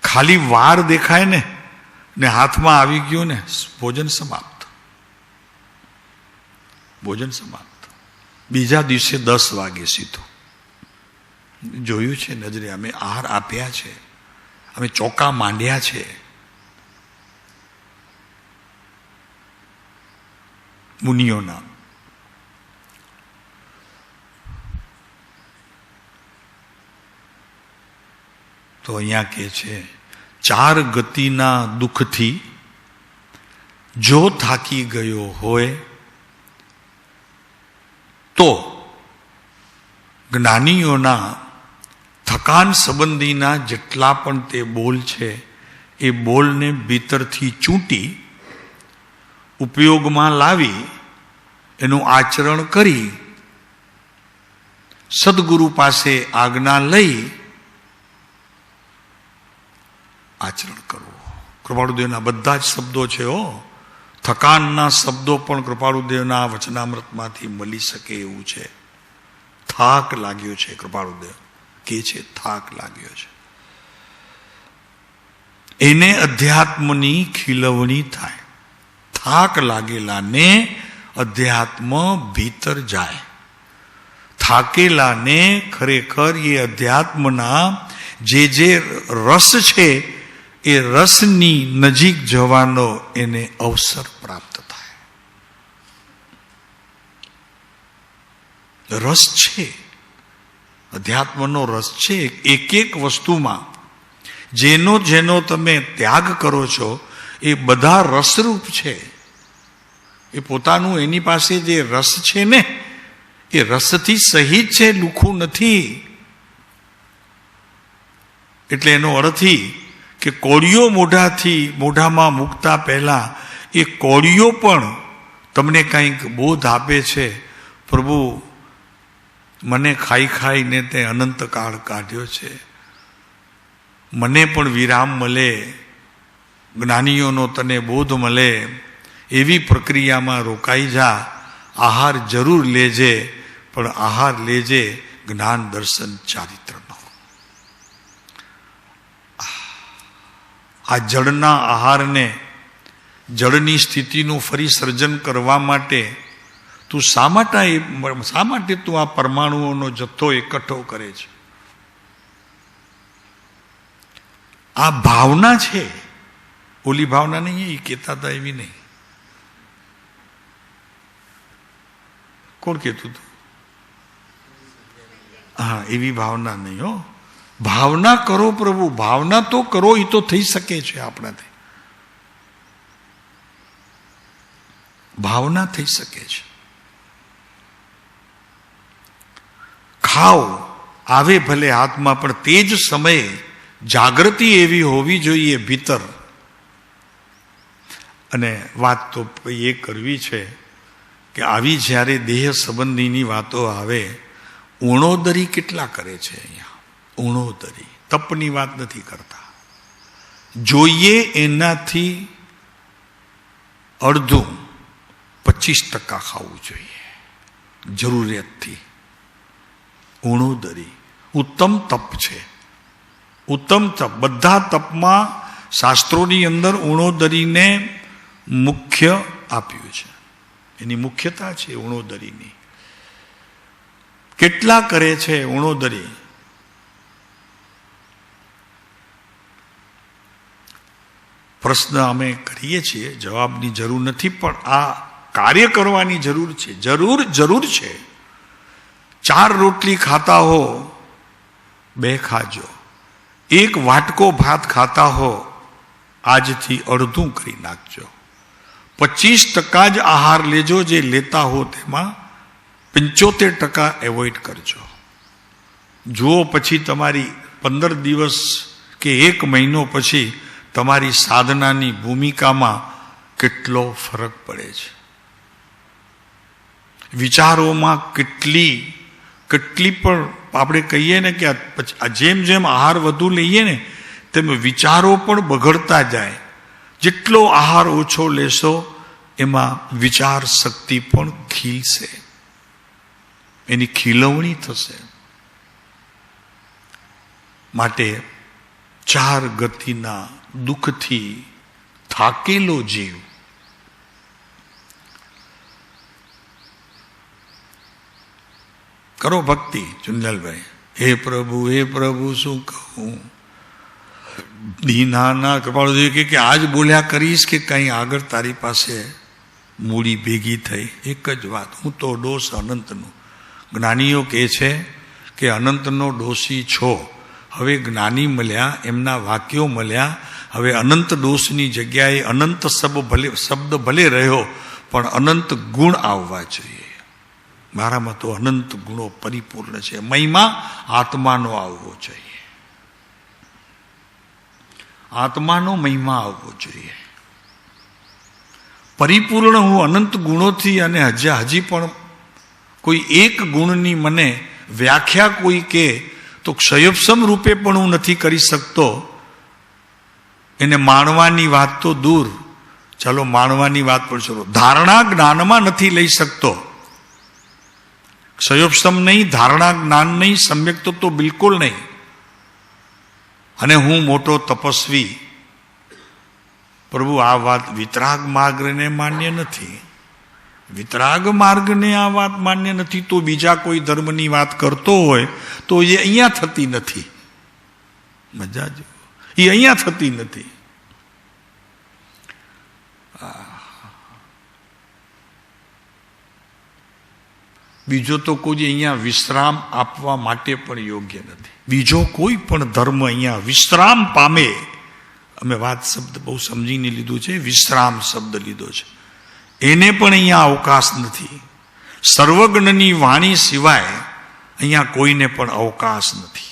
ખાલી વાર દેખાય ને હાથમાં આવી ગયું ને, ભોજન સમાપ્ત. ભોજન સમાપ્ત. બીજા દિવસે 10 વાગે સીધું. જોયું છે નજરે. અમે આહાર આપ્યા છે, અમે ચોકા માંડ્યા છે. મુનિઓના તો અહીંયા કે છે, 4 ગતિના દુઃખથી જો થાકી ગયો હોય તો જ્ઞાનીઓના થકાન સંબંધીના જેટલા પણ તે બોલ છે, એ બોલને ભીતરથી ચૂંટી ઉપયોગમાં લાવી એનું આચરણ કરી સદગુરુ પાસે આજ્ઞા લઈ આચરણ કરવું. કૃપાળુદેવના બધા જ શબ્દો છે. થકાનના શબ્દો પણ કૃપાળુદેવના વચનામૃતમાંથી મળી શકે એવું છે. થાક લાગ્યો છે, કૃપાળુદેવ કે છે થાક લાગ્યો છે. એને અધ્યાત્મની ખીલવણી થાય. થાક લાગેલાને અધ્યાત્મ ભીતર જાય. થાકેલાને ખરેખર એ અધ્યાત્મના જે રસ છે એ રસની નજીક જવાનો એને અવસર પ્રાપ્ત થાય. રસ છે, અધ્યાત્મનો રસ છે. એક વસ્તુમાં જેનો તમે ત્યાગ કરો છો એ બધા રસરૂપ છે. એ પોતાનું એની પાસે જે રસ છે ને, એ રસથી સહિત છે, લુખું નથી. એટલે એનો અર્થ કે કોળીઓ મોઢામાં મૂકતા પહેલા એ કોળીઓ પણ તમને કંઈક બોધ આપે છે. પ્રભુ, મને ખાઈને તે અનંતકાળ કાઢ્યો છે, મને પણ વિરામ મળે, જ્ઞાનીઓનો તને બોધ મળે, એવી પ્રક્રિયામાં રોકાઈ જા. આહાર જરૂર લેજે, પણ આહાર લેજે જ્ઞાન દર્શન ચારિત્રનો. આ જળના આહારને જળની સ્થિતિનું ફરી સર્જન કરવા માટે તું શા માટે તું આ પરમાણુઓનો જથ્થો એકઠો કરે છે? આ ભાવના છે, ઓલી ભાવના નહીં. એ કહેતા હતા એવી નહીં. કોણ કહેતું હતું? હા, એવી ભાવના નહીં હો. ભાવના કરો પ્રભુ, ભાવના તો કરો, એ તો થઈ શકે છે આપણાથી. ભાવના થઈ શકે છે. ખાઓ, આવે ભલે હાથમાં, પણ તે જ સમયે જાગૃતિ એવી હોવી જોઈએ ભીતર. અને વાત તો એ કરવી છે કે આવી જ્યારે દેહ સંબંધીની વાતો આવે, ઉણોદરી કેટલા કરે છે અહીંયા? ઉણોદરી, તપની વાત નથી કરતા. જોઈએ એનાથી અડધું 25% ખાવું જોઈએ જરૂરિયાતથી. ઉણોદરી ઉત્તમ તપ છે. ઉત્તમ તપ, બધા તપમાં શાસ્ત્રોની અંદર ઉણોદરીને મુખ્ય આપ્યું છે. એની મુખ્યતા છે ઉણોદરીની. કેટલા કરે છે ઉણોદરી? પ્રશ્ન અમે કરીએ છીએ, જવાબની જરૂર નથી, પણ આ કાર્ય કરવાની જરૂર છે. જરૂર છે. 4 રોટલી ખાતા હો, 2 ખાજો. 1 વાટકો ભાત ખાતા હો, આજથી અડધું કરી નાખજો. 25% જ આહાર લેજો. જે લેતા હો તેમાં 75% એવોઇડ કરજો. જુઓ પછી તમારી 15 દિવસ કે 1 મહિનો પછી તમારી સાધનાની ભૂમિકામાં કેટલો ફરક પડે છે. વિચારોમાં કેટલી પણ આપણે કહીએ ને કે જેમ જેમ આહાર વધુ લઈએ ને તેમ વિચારો પણ બગડતા જાય. જેટલો આહાર ઓછો લેશો એમાં વિચાર શક્તિ પણ ખીલશે, એની ખીલવણી થશે. માટે 4 ગતિના દુઃખથી થાકેલો જીવ કરો ભક્તિ. ચુંદલાલભાઈ, હે પ્રભુ શું કહું? દીનાના કૃપાળુજી કે આજ બોલ્યા કરીશ કે કઈ આગળ તારી પાસે મૂડી ભેગી થઈ? એક જ વાત, હું તો ડોસ અનંતનું. જ્ઞાનીઓ કહે છે કે અનંતનો ડોસી છો. હવે જ્ઞાની મળ્યા, એમના વાક્યો મળ્યા. હવે અનંત ડોસની જગ્યાએ અનંત શબ્દ ભલે રહ્યો, પણ અનંત ગુણ આવવા જોઈએ. મારામાં તો અનંત ગુણો પરિપૂર્ણ છે. મહિમા આત્માનો આવવો જોઈએ. આત્માનો મહિમા આવવો જોઈએ. પરિપૂર્ણ હું અનંત ગુણોથી, અને હજી પણ કોઈ એક ગુણની મને વ્યાખ્યા કોઈ કે તો ક્ષયોપસમ રૂપે પણ હું નથી કરી શકતો. એને માણવાની વાત તો દૂર, ચાલો માણવાની વાત પર ચલો, ધારણા જ્ઞાનમાં નથી લઈ શકતો. ક્ષયોપસમ નહીં, ધારણા જ્ઞાન નહીં, સમ્યક તો બિલકુલ નહીં. અને હું મોટો તપસ્વી. પ્રભુ આ વાત વિતરાગ માર્ગને માન્ય નથી. વિતરાગ માર્ગને આ વાત માન્ય નથી તો બીજા કોઈ ધર્મની વાત કરતો હોય તો એ અહીંયા થતી નથી. મજા જો, એ અહીંયા થતી નથી. બીજો તો કોઈ અહીંયા વિશ્રામ આપવા માટે પણ યોગ્ય નથી. બીજો કોઈ પણ ધર્મ અહીંયા વિશ્રામ પામે. અમે વાત શબ્દ બહુ સમજીને લીધું છે, વિશ્રામ શબ્દ લીધો છે. એને પણ અહીંયા અવકાશ નથી. સર્વજ્ઞની વાણી સિવાય અહીંયા કોઈને પણ અવકાશ નથી.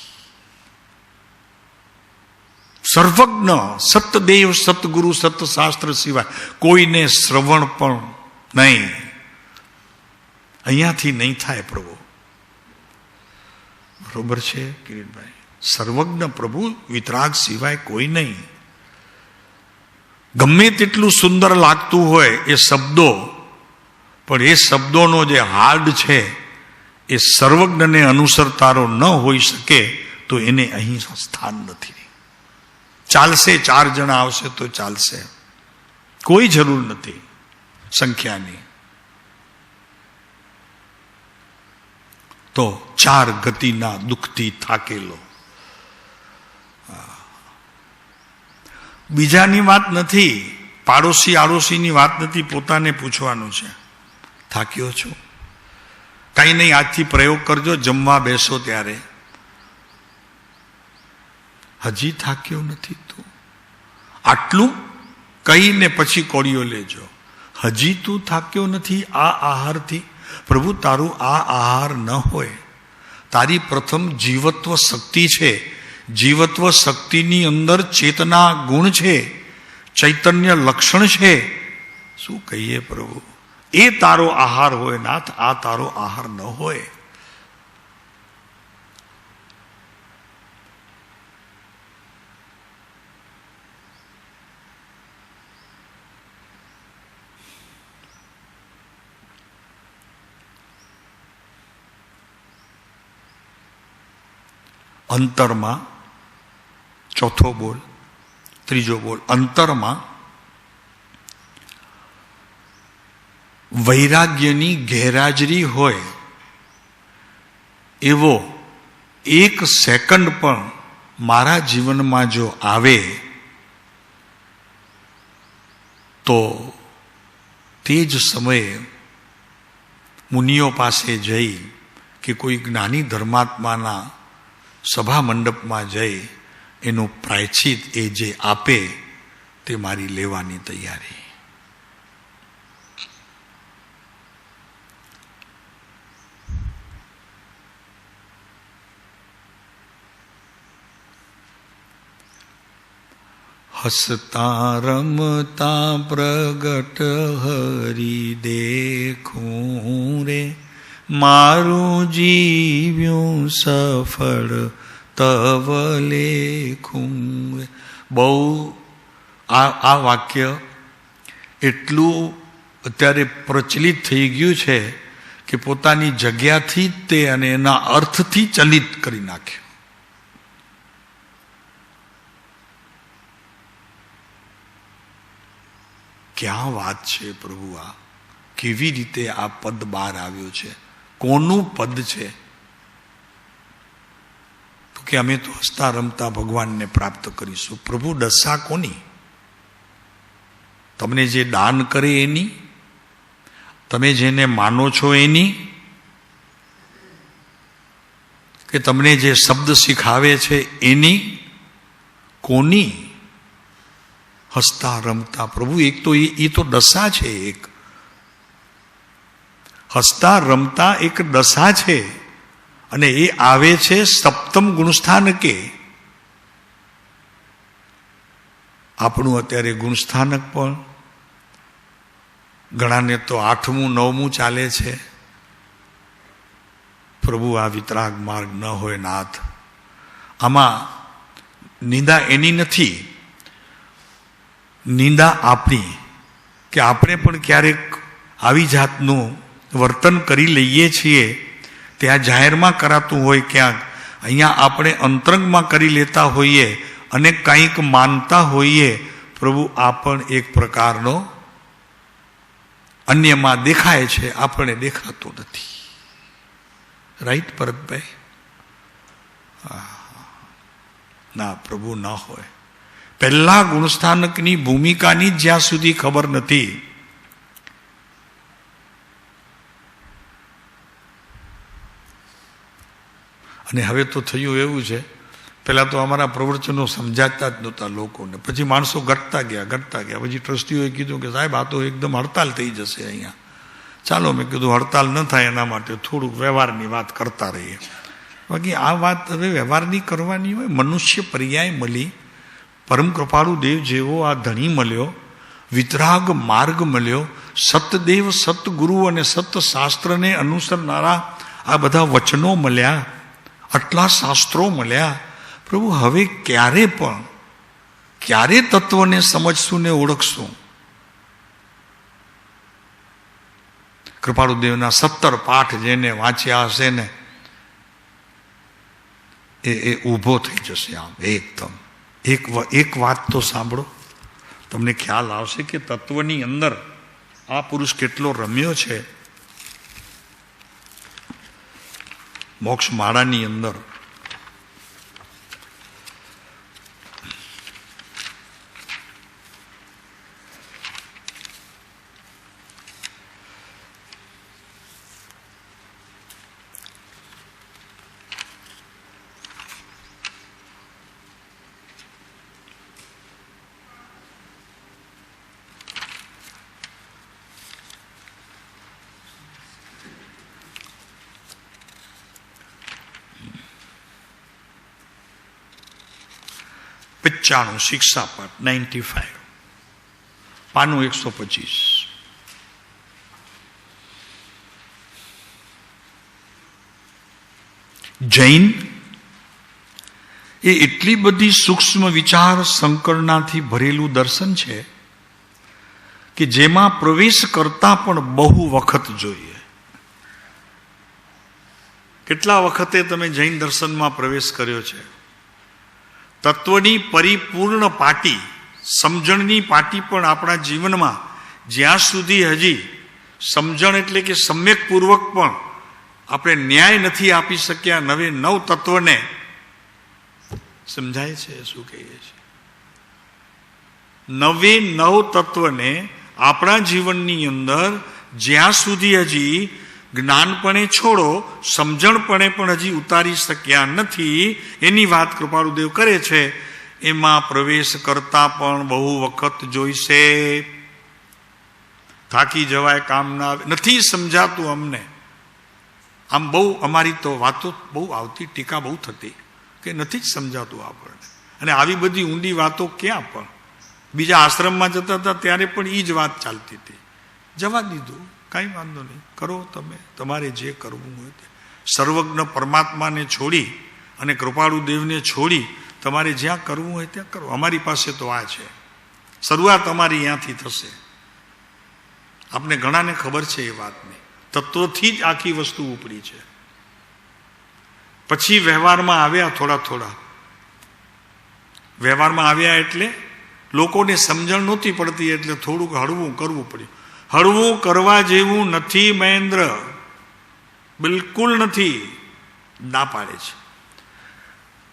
સર્વજ્ઞ, સતદેવ, સતગુરુ, સતશાસ્ત્ર સિવાય કોઈને શ્રવણ પણ નહીં. અહીંયાથી નહીં થાય પ્રભુ. બરોબર છે કિરીટભાઈ? સર્વજ્ઞ પ્રભુ, વિતરાગ સિવાય કોઈ નહીં. ગમે તેટલું સુંદર લાગતું હોય એ શબ્દો, પણ એ શબ્દોનો જે હાર્ડ છે એ સર્વજ્ઞને અનુસરતારો ન હોઈ શકે તો એને અહીં સ્થાન નથી. ચાલશે, 4 જણા આવશે તો ચાલશે. કોઈ જરૂર નથી સંખ્યાની. તો 4 ગતિના દુઃખથી થાકેલો. બીજાની વાત નથી, પાડોશી આડોશીની વાત નથી, પોતાને પૂછવાનું છે, થાક્યો છો? કઈ નહીં, આજથી પ્રયોગ કરજો, જમવા બેસો ત્યારે હજી થાક્યો નથી તું. આટલું કહીને પછી કોળીઓ લેજો. હજી તું થાક્યો નથી આ આહારથી? પ્રભુ તારું આ આહાર ન હોય. તારી પ્રથમ જીવત્વ શક્તિ છે. જીવત્વ શક્તિની અંદર ચેતના ગુણ છે, ચૈતન્ય લક્ષણ છે. શું કહીએ પ્રભુ? એ તારો આહાર હોય નાથ, આ તારો આહાર ન હોય. અંતરમાં, ચોથો બોલ, ત્રીજો બોલ, અંતરમાં વૈરાગ્યની ગેરહાજરી હોય એવો 1 સેકન્ડ પણ મારા જીવનમાં જો આવે તો તે જ સમયે મુનિઓ પાસે જઈ કે કોઈ જ્ઞાની ધર્માત્માના સભા મંડપમાં જઈ એનું પ્રાયશ્ચિત એ જે આપે તે મારી લેવાની તૈયારી. હસતા રમતા પ્રગટ હરી દેખું રે, મારું જીવ્યું સફળ તવ લેખું રે. બહુ આ વાક્ય એટલું અત્યારે પ્રચલિત થઈ ગયું છે કે પોતાની જગ્યાથી જ તે અને એના અર્થથી ચલિત કરી નાખ્યું. ક્યાં વાત છે પ્રભુ! આ કેવી રીતે આ પદ બહાર આવ્યો છે? કોનું પદ છે? તો કે અમે તો હસતા રમતા ભગવાનને પ્રાપ્ત કરીશું. પ્રભુ દશા કોની? તમને જે દાન કરે એની? તમે જેને માનો છો એની? કે તમને જે શબ્દ શીખાવે છે એની? કોની? હસતા રમતા પ્રભુ એક તો એ તો દશા છે. એક હસતા રમતા એક દશા છે અને એ આવે છે સપ્તમ ગુણસ્થાનકે. આપણું અત્યારે ગુણસ્થાનક પણ ઘણાને તો 8મું 9મું ચાલે છે. પ્રભુ આ વિતરાગ માર્ગ ન હોય નાથ. આમાં નિંદા એની નથી, નિંદા આપણી, કે આપણે પણ ક્યારેક આવી જાતનું વર્તન કરી લઈએ છીએ. ત્યાં જાહેરમાં કરાતું હોય ક્યાંક, અહીંયા આપણે અંતરંગમાં કરી લેતા હોઈએ અને કંઈક માનતા હોઈએ. પ્રભુ આ પણ એક પ્રકારનો અન્યમાં દેખાય છે, આપણને દેખાતો નથી. રાઈટ ભરતભાઈ? ના, પ્રભુ ના હોય. પહેલા ગુણસ્થાનકની ભૂમિકાની જ્યાં સુધી ખબર નથી, અને હવે તો થયું એવું છે, પહેલા તો અમારા પ્રવચનો સમજાતા જ નહોતા લોકોને. પછી માણસો ઘટતા ગયા. પછી ટ્રસ્ટીઓએ કીધું કે સાહેબ આ તો એકદમ હડતાલ થઈ જશે અહીંયા. ચાલો, મેં કીધું હડતાલ ન થાય એના માટે થોડુંક વ્યવહારની વાત કરતા રહીએ. બાકી આ વાત હવે વ્યવહારની કરવાની હોય. મનુષ્ય પર્યાય મળી, પરમ કૃપાળુ દેવ જેવો આ ધણી મળ્યો, વિતરાગ માર્ગ મળ્યો, સતદેવ સતગુરુ અને સતશાસ્ત્રને અનુસરનારા આ બધા વચનો મળ્યા, આટલા શાસ્ત્રો મળ્યા. પ્રભુ હવે ક્યારે તત્વને સમજશું ને ઓળખશું? કૃપાળુ દેવના 17 પાઠ જેને વાંચ્યા હશે ને એ ઊભો થઈ જશે આમ એકદમ. એક વાત તો સાંભળો, તમને ખ્યાલ આવશે કે તત્વની અંદર આ પુરુષ કેટલો રમ્યો છે. મોક્ષ માળાની અંદર શિક્ષાપાઠ 95 પાનું 125. જૈન એ એટલી બધી સૂક્ષ્મ વિચાર સંકરણાથી ભરેલું દર્શન છે કે જેમાં પ્રવેશ કરતા પણ બહુ વખત જોઈએ. કેટલા વખતે તમે જૈન દર્શનમાં પ્રવેશ કર્યો છે? તત્વની પરિપૂર્ણ પાટી, સમજણની પાટી પણ આપણા જીવનમાં જ્યાં સુધી હજી સમજણ એટલે કે સમ્યકપૂર્વક પણ આપણે ન્યાય નથી આપી શક્યા નવે નવ તત્વને, સમજાય છે શું કહીએ છીએ? નવે નવ તત્વને આપણા જીવનની અંદર જ્યાં સુધી હજી જ્ઞાનપણે છોડો, સમજણપણે પણ હજી ઉતારી શક્યા નથી, એની વાત કૃપાળુદેવ કરે છે. એમાં પ્રવેશ કરતા પણ બહુ વખત જોઈશે. થાકી જવાય, કામ ના આવે, નથી સમજાતું અમને. આમ બહુ અમારી તો વાતો બહુ આવતી, ટીકા બહુ થતી કે નથી જ સમજાતું આપણને. અને આવી બધી ઊંડી વાતો ક્યાં પણ બીજા આશ્રમમાં જતા હતા ત્યારે પણ એ જ વાત ચાલતી હતી. જવા દીધું, કાંઈ વાંધો નહીં, કરો તમે તમારે જે કરવું હોય તે. સર્વજ્ઞ પરમાત્માને છોડી અને કૃપાળુદેવને છોડી તમારે જ્યાં કરવું હોય ત્યાં કરો. અમારી પાસે તો આ છે, શરૂઆત અમારી અહીંયાથી થશે. આપને ઘણાને ખબર છે એ વાતની. તત્વથી જ આખી વસ્તુ ઉપડી છે. પછી વ્યવહારમાં આવ્યા, થોડા વ્યવહારમાં આવ્યા એટલે લોકોને સમજણ નહોતી પડતી એટલે થોડુંક હળવું કરવું પડ્યું. હળવું કરવા જેવું નથી મહેન્દ્ર, બિલકુલ નથી, ના પાડે છે.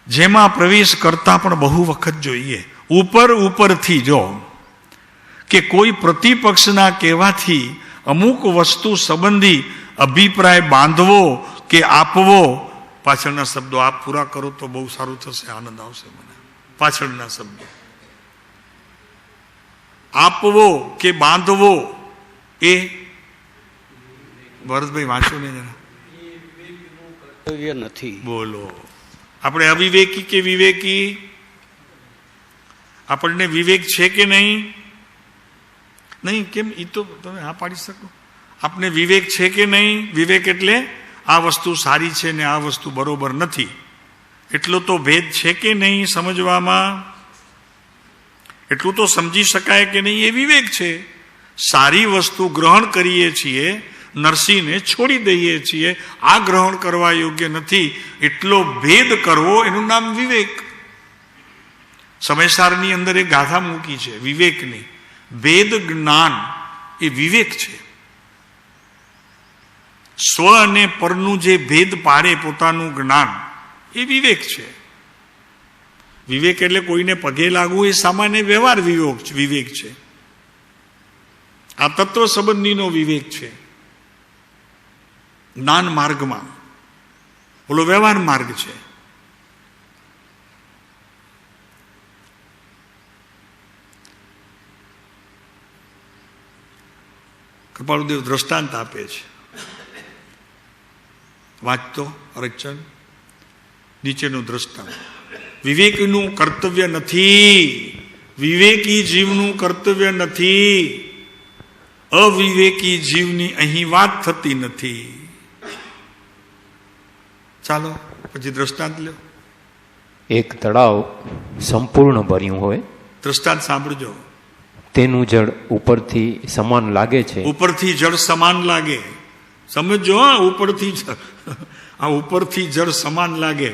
જેમાં પ્રવેશ કરતા પણ બહુ વખત જોઈએ. ઉપરથી જો કે કોઈ પ્રતિપક્ષના કહેવાથી અમુક વસ્તુ સંબંધી અભિપ્રાય બાંધવો કે આપવો. પાછળના શબ્દો આપ પૂરા કરો તો બહુ સારું થશે, આનંદ આવશે મને. પાછળના શબ્દો આપવો કે બાંધવો એ ભરતભાઈ વાંચો ને જરા. નથી. બોલો, આપણે અવિવેકી કે વિવેકી? આપણને વિવેક છે કે નહીં? નહીં. કેમ? એ તો તમે હા પાડી શકો. આપને વિવેક છે કે નહીં? વિવેક એટલે આ વસ્તુ સારી છે ને આ વસ્તુ બરોબર નથી, એટલો તો ભેદ છે કે નહીં સમજવામાં? એટલું તો સમજી શકાય કે નહીં, એ વિવેક છે. સારી વસ્તુ ગ્રહણ કરીએ છીએ, નરસિંહને છોડી દઈએ છીએ, આ ગ્રહણ કરવા યોગ્ય નથી, એટલો ભેદ કરવો એનું નામ વિવેક. સમયસારની અંદર એક ગાથા મૂકી છે વિવેકની. ભેદ જ્ઞાન એ વિવેક છે. સ્વ અને પરનું જે ભેદ પાડે પોતાનું જ્ઞાન, એ વિવેક છે. વિવેક એટલે કોઈને પગે લાગવું એ સામાન્ય વ્યવહાર વિવેક છે. આ તત્વ સંબંધીનો વિવેક છે જ્ઞાન માર્ગમાં, ઓલો વ્યવહાર માર્ગ છે. કૃપાળુદેવ દ્રષ્ટાંત આપે છે, વાંચતો અરચન. નીચેનું દ્રષ્ટાંત. વિવેકનું કર્તવ્ય નથી, વિવેકી જીવનું કર્તવ્ય નથી, અવિવેકી જીવની અહીં વાત થતી નથી. ચાલો પછી દ્રષ્ટાંત લ્યો. એક તળાવ સંપૂર્ણ ભર્યું હોય. દ્રષ્ટાંત સાંભળજો. તેનું જળ ઉપરથી સમાન લાગે છે. ઉપરથી જળ સમાન લાગે, સમજો. ઉપરથી આ ઉપરથી જળ સમાન લાગે.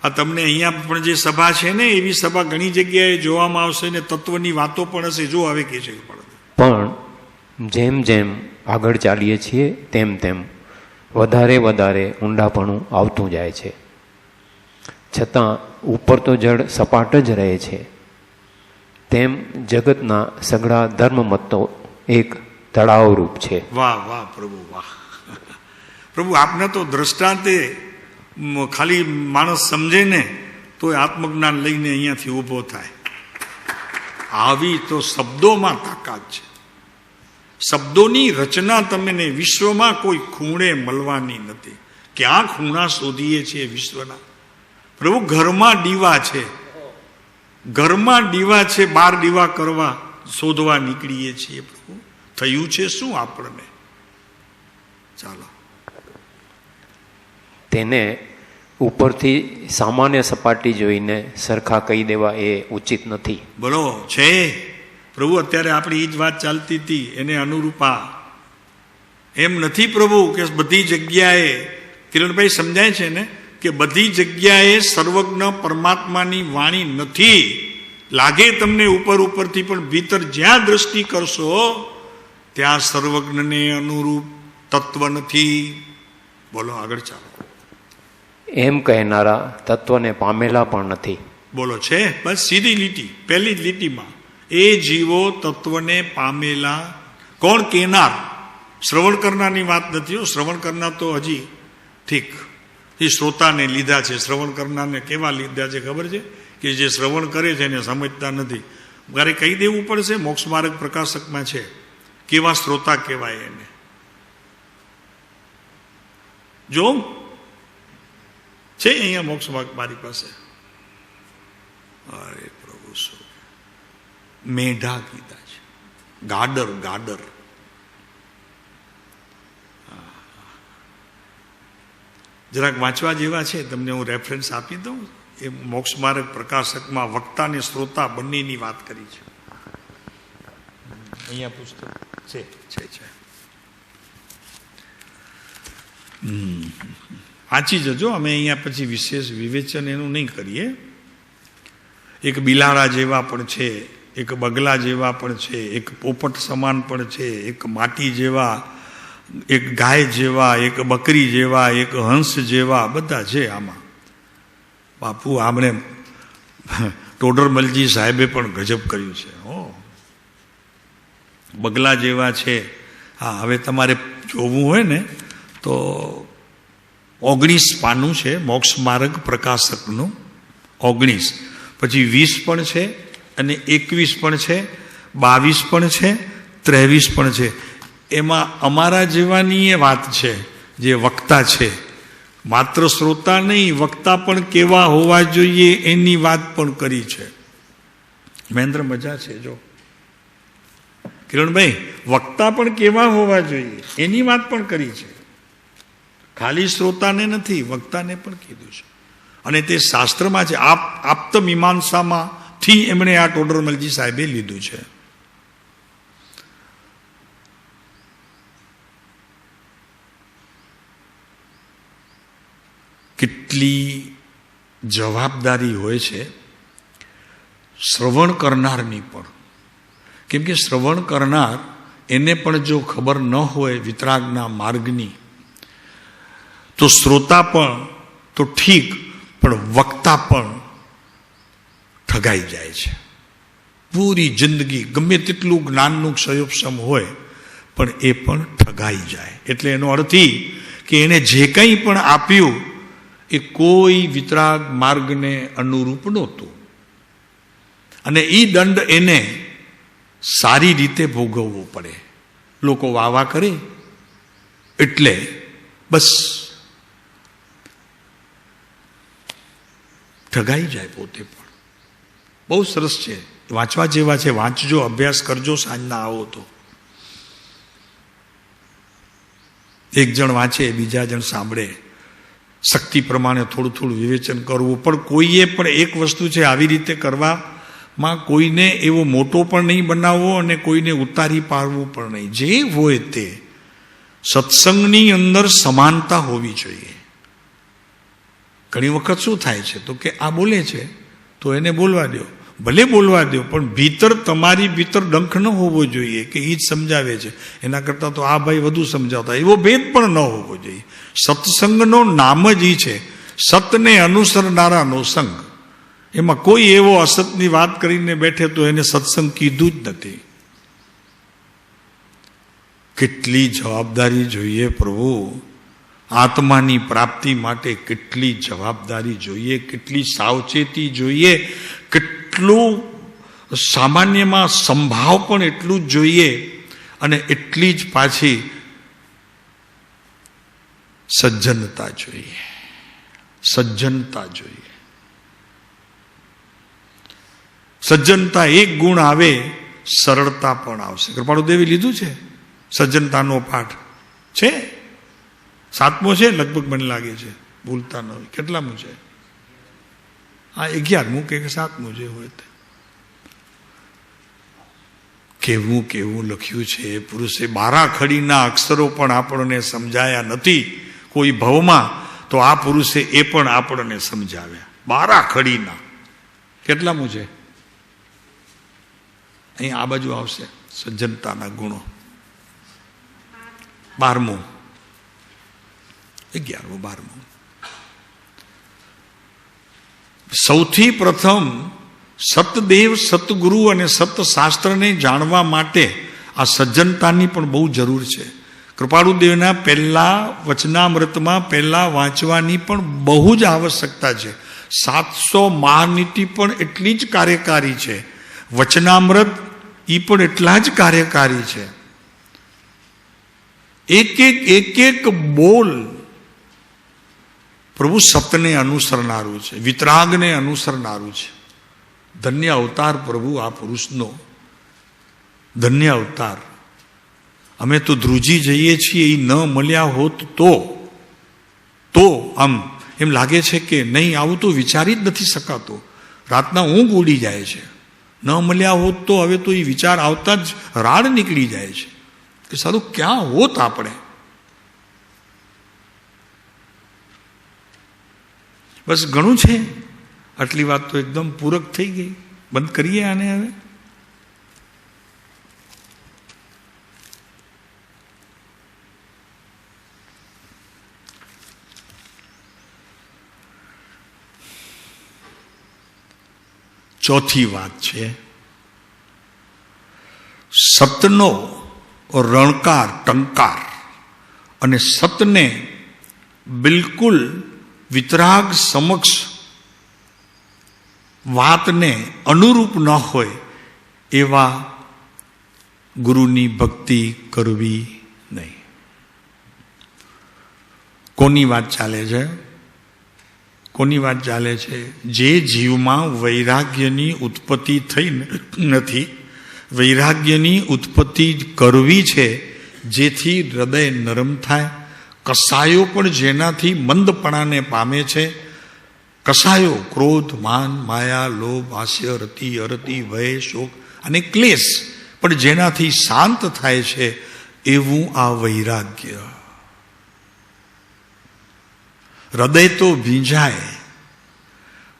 આ તમને અહીંયા પણ જે સભા છે ને એવી સભા ઘણી જગ્યાએ જોવામાં આવશે ને તત્વની વાતો પણ હશે. જો હવે કે છે પણ જેમ જેમ આગળ ચાલીએ છીએ તેમ તેમ વધારે વધારે ઊંડાપણું આવતું જાય છે. છતાં ઉપર તો જળ સપાટ જ રહે છે. તેમ જગતના સઘળા ધર્મમતો એક તળાવરૂપ છે. વાહ વાહ પ્રભુ વાહ. પ્રભુ આપને તો દ્રષ્ટાંતે ખાલી માણસ સમજે ને તો આત્મજ્ઞાન લઈને અહીંયાથી ઊભો થાય. આવી તો શબ્દોમાં તાકાત છે. શબ્દોની રચના તમને વિશ્વમાં કોઈ ખૂણે મળવાની નથી. ક્યાં ખૂણા શોધીએ છીએ વિશ્વના? પ્રભુ ઘરમાં દીવા છે, ઘરમાં દીવા છે, 12 દીવા કરવા શોધવા નીકળીએ છીએ. પ્રભુ થયું છે શું આપણને? ચાલો. તેને ઉપરથી સામાન્ય સપાટી જોઈને સરખા કહી દેવા એ ઉચિત નથી. બોલો છે પ્રભુ. અત્યારે આપણી એ જ વાત ચાલતી હતી એને અનુરૂપા. એમ નથી પ્રભુ કે બધી જગ્યાએ, કિરણભાઈ સમજાય છે ને કે બધી જગ્યાએ સર્વજ્ઞ પરમાત્માની વાણી નથી. લાગે તમને ઉપર ઉપરથી, પણ ભીતર જ્યાં દ્રષ્ટિ કરશો ત્યાં સર્વજ્ઞને અનુરૂપ તત્વ નથી. બોલો આગળ ચાલો. એમ કહેનારા તત્વને પામેલા પણ નથી. બોલો છે બસ સીધી લીટી, પહેલી જ લીટીમાં એ જીવો તત્વને પામેલા. કોણ કહેનાર? શ્રવણ કરનારની વાત નથી. શ્રવણ કરનાર તો હજી ઠીક, એ શ્રોતાને લીધા છે. શ્રવણ કરનારને કેવા લીધા છે ખબર છે? કે જે શ્રવણ કરે છે એને સમજતા નથી. મારે કહી દેવું પડશે, મોક્ષ માર્ગ પ્રકાશકમાં છે કેવા શ્રોતા કહેવાય એને. જો છે અહીંયા મોક્ષ માર્ગ મારી પાસે. અરે પ્રભુ શું મેઢા કીધા છે, ગાડર ગાડર. જરાક વાંચવા જેવા છે, તમને હું રેફરન્સ આપી દઉં. એ મોક્ષ માર્ગ પ્રકાશકમાં વક્તા અને શ્રોતા બંનેની વાત કરી છે. અહીંયા પુસ્તક છે. વાંચી જજો. અમે અહીંયા પછી વિશેષ વિવેચન એનું નહીં કરીએ. એક બિલાડા જેવા પણ છે, એક બગલા જેવા પણ છે, એક પોપટ સમાન પણ છે, એક માટી જેવા, એક ગાય જેવા, એક બકરી જેવા, એક હંસ જેવા, બધા છે આમાં. બાપુ આમણે ટોડરમલજી સાહેબે પણ ગજબ કર્યું છે. બગલા જેવા છે. હા, હવે તમારે જોવું હોય ને તો 19 પાનું છે મોક્ષ માર્ગ પ્રકાશકનું. 19 પછી 20 પણ છે અને 21 પણ છે, 22 પણ છે, 23 પણ છે. એમાં અમારા જેવાની એ વાત છે જે વક્તા છે. માત્ર શ્રોતા નહીં, વક્તા પણ કેવા હોવા જોઈએ એની વાત પણ કરી છે. મહેન્દ્ર મજા છે. જો કિરણભાઈ, વક્તા પણ કેવા હોવા જોઈએ એની વાત પણ કરી છે. ખાલી શ્રોતાને નથી, વક્તાને પણ કીધું છે. અને તે શાસ્ત્રમાં છે. આપ્ત મીમાંસામાંથી એમણે આ ટોડરમલજી સાહેબે લીધું છે. કેટલી જવાબદારી હોય છે શ્રવણ કરનારની પણ. કેમ કે શ્રવણ કરનાર એને પણ જો ખબર ન હોય વિતરાગના માર્ગની, તો શ્રોતા પણ તો ઠીક, પણ વક્તા પણ ઠગાઈ જાય છે. પૂરી જિંદગી ગમે તેટલું જ્ઞાનનું ક્ષયોપક્ષમ હોય પણ એ પણ ઠગાઈ જાય. એટલે એનો અર્થ એ કે એને જે કંઈ પણ આપ્યું એ કોઈ વિતરાગ માર્ગને અનુરૂપ નહોતું. અને એ દંડ એને સારી રીતે ભોગવવો પડે. લોકો વાવા કરે એટલે બસ ઠગાઈ જાય પોતે પણ. બહુ સરસ છે, વાંચવા જેવા છે. વાંચજો, અભ્યાસ કરજો. સાંજના આવો તો એક જણ વાંચે, બીજા જણ સાંભળે. શક્તિ પ્રમાણે થોડું થોડું વિવેચન કરવું. પણ કોઈએ પણ એક વસ્તુ છે, આવી રીતે કરવામાં કોઈને એવો મોટો પણ નહીં બનાવવો અને કોઈને ઉતારી પાડવું પણ નહીં. જે હોય તે સત્સંગની અંદર સમાનતા હોવી જોઈએ. ઘણી વખત શું થાય છે તો કે આ બોલે છે તો એને બોલવા દો, ભલે બોલવા દો, પણ ભીતર તમારી ભીતર ડંખ ન હોવો જોઈએ કે એ જ સમજાવે છે, એના કરતાં તો આ ભાઈ વધુ સમજાવતા, એવો ભેદ પણ ન હોવો જોઈએ. સત્સંગનો નામ જ એ છે, સતને અનુસરનારાનો સંગ. એમાં કોઈ એવો અસતની વાત કરીને બેઠે તો એને સત્સંગ કીધું જ નથી. કેટલી જવાબદારી જોઈએ પ્રભુ, આત્માની પ્રાપ્તિ માટે કેટલી જવાબદારી જોઈએ, કેટલી સાવચેતી જોઈએ, કેટલું સામાન્યમાં સંભાવ પણ એટલું જ જોઈએ, અને એટલી જ પાછી સજ્જનતા જોઈએ, સજ્જનતા જોઈએ. સજ્જનતા એક ગુણ આવે, સરળતા પણ આવશે. કૃપાળુદેવે લીધું છે સજ્જનતાનો પાઠ, છે 7મો છે લગભગ, મને લાગે છે, ભૂલતા ન હોય. કેટલામું છે? આ 11મું કે 7મું જે હોય તે. કેવું કેવું લખ્યું છે પુરુષે. 12 ખડીના અક્ષરો પણ આપણને સમજાયા નથી કોઈ ભવમાં, તો આ પુરુષે એ પણ આપણને સમજાવ્યા. 12 ખડીના. કેટલામું છે? અહીં આ બાજુ આવશે સજ્જનતાના ગુણો. 12મું, 11મું, 12મું. સૌથી પ્રથમ સતદેવ, સતગુરુ અને સતશાસ્ત્રને જાણવા માટે આ સજ્જનતાની પણ બહુ જરૂર છે. કૃપાળુદેવના પહેલા વચનામૃતમાં પહેલા વાંચવાની પણ બહુ જ આવશ્યકતા છે. 700 મહાનીતિ પણ એટલી જ કાર્યકારી છે, વચનામૃત એ પણ એટલા જ કાર્યકારી છે. એક બોલ પ્રભુ સતને અનુસરનારું છે, વિતરાગને અનુસરનારું છે. ધન્ય અવતાર પ્રભુ આ પુરુષનો, ધન્ય અવતાર. અમે તો ધ્રુજી જઈએ છીએ, એ ન મળ્યા હોત તો આમ એમ લાગે છે કે નહીં, આવું તો વિચારી જ નથી શકાતો. રાતના ઊંઘ ઉડી જાય છે. ન મળ્યા હોત તો હવે તો એ વિચાર આવતા જ રાડ નીકળી જાય છે કે સારું ક્યાં હોત આપણે. બસ ઘણું છે. આટલી વાત તો એકદમ પૂરક થઈ ગઈ. બંધ કરીએ આને હવે. ચોથી વાત છે સતનો રણકાર, ટંકાર, અને સતને બિલકુલ વિતરાગ સમક્ષ વાતને અનુરૂપ ન હોય એવા ગુરુની ભક્તિ કરવી નહીં. કોની વાત ચાલે છે? કોની વાત ચાલે છે? જે જીવમાં વૈરાગ્યની ઉત્પત્તિ થઈ નથી, વૈરાગ્યની ઉત્પત્તિ કરવી છે, જેથી હૃદય નરમ થાય. કસાયો પણ જેનાથી મંદપણાને પામે છે, કસાયો ક્રોધ, માન, માયા, લોભ, હાસ્ય, રતિ, અરતિ, ભય, શોક અને ક્લેશ પણ જેનાથી શાંત થાય છે, એવું આ વૈરાગ્ય. હૃદય તો ભીંજાય,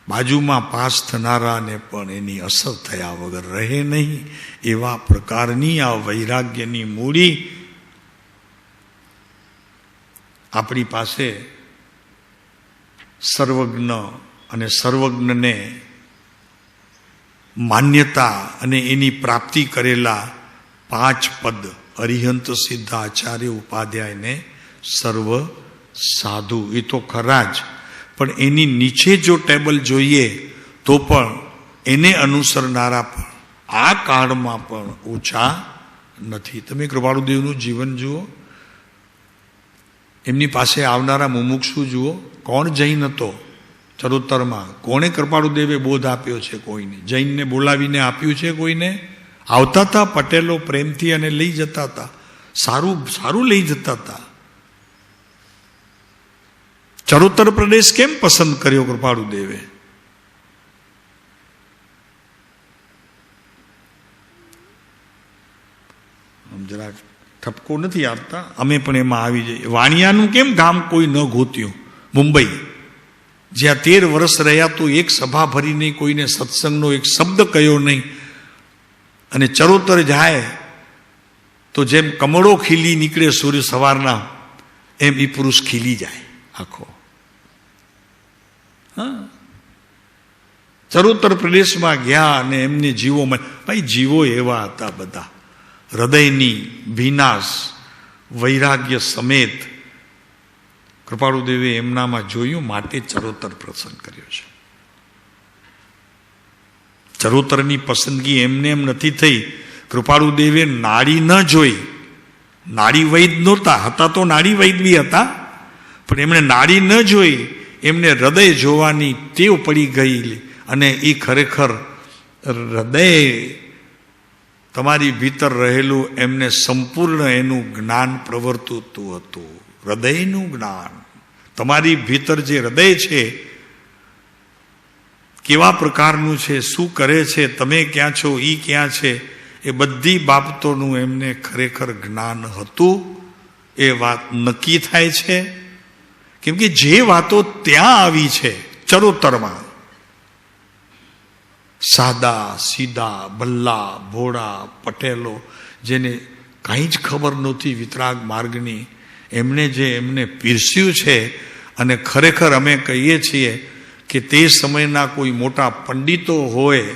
બાજુમાં પાસ થનારાને પણ એની અસર થયા વગર રહે નહીં. એવા પ્રકારની આ વૈરાગ્યની મૂડી આપણી પાસે સર્વજ્ઞ અને સર્વજ્ઞને માન્યતા અને એની પ્રાપ્તિ કરેલા 5 પદ અરિહંત સિદ્ધ આચાર્ય ઉપાધ્યાયને સર્વ સાધુ, એ તો ખરા જ, પણ એની નીચે જો ટેબલ જોઈએ તો પણ એને અનુસરનારા પણ આ કાળમાં પણ ઓછા નથી. તમે કૃપાળુદેવનું જીવન જુઓ, એમની પાસે આવનારા મુમુક્ષુ જુઓ. કોણ જૈન હતો ચરોતરમાં? કોણે કૃપાળુદેવે બોધ આપ્યો છે? કોઈને જૈનને બોલાવીને આપ્યું છે? કોઈને? આવતા હતા પટેલો પ્રેમથી અને લઈ જતા હતા, સારું સારું લઈ જતા હતા. ચરોતર પ્રદેશ કેમ પસંદ કર્યો કૃપાળુદેવે? જરા ઠપકો નથી આપતા, અમે પણ એમાં આવી જઈએ. વાણિયાનું કેમ ગામ કોઈ ન ગોત્યું? મુંબઈ જ્યાં 13 વર્ષ રહ્યા તો એક સભા ભરી નહીં, કોઈને સત્સંગનો એક શબ્દ કયો નહીં, અને ચરોતર જાય તો જેમ કમળો ખીલી નીકળે સૂર્ય સવારના, એમ એ પુરુષ ખીલી જાય આખો. હા, ચરોતર પ્રદેશમાં ગયા અને એમને જીવો ભાઈ જીવો એવા હતા બધા, હૃદયની ભીનાશ વૈરાગ્ય સમેત. કૃપાળુદેવે એમનામાં જોયું, માટે ચરોતર પસંદ કર્યો છે. ચરોતરની પસંદગી એમને એમ નથી થઈ. કૃપાળુદેવે નાડી ન જોઈ, નાડી વૈદ નહોતા, હતા તો નાડી વૈદ બી હતા, પણ એમણે નાડી ન જોઈ, એમને હૃદય જોવાની ટેવ પડી ગઈ. અને એ ખરેખર હૃદય તમારી ભીતર રહેલું એમને સંપૂર્ણ એનું જ્ઞાન પ્રવર્તતું હતું. હૃદયનું જ્ઞાન, તમારી ભીતર જે હૃદય છે કેવા પ્રકારનું છે, શું કરે છે, તમે ક્યાં છો, એ ક્યાં છે, એ બધી બાબતોનું એમને ખરેખર જ્ઞાન હતું. એ વાત નક્કી થાય છે, કેમ કે જે વાતો ત્યાં આવી છે ચરોતરમાં, સાદા સીધા ભલ્લા ભોળા પટેલો જેને કાંઈ જ ખબર નહોતી વિતરાગ માર્ગની, એમને પીરસ્યું છે. અને ખરેખર અમે કહીએ છીએ કે તે સમયના કોઈ મોટા પંડિતો હોય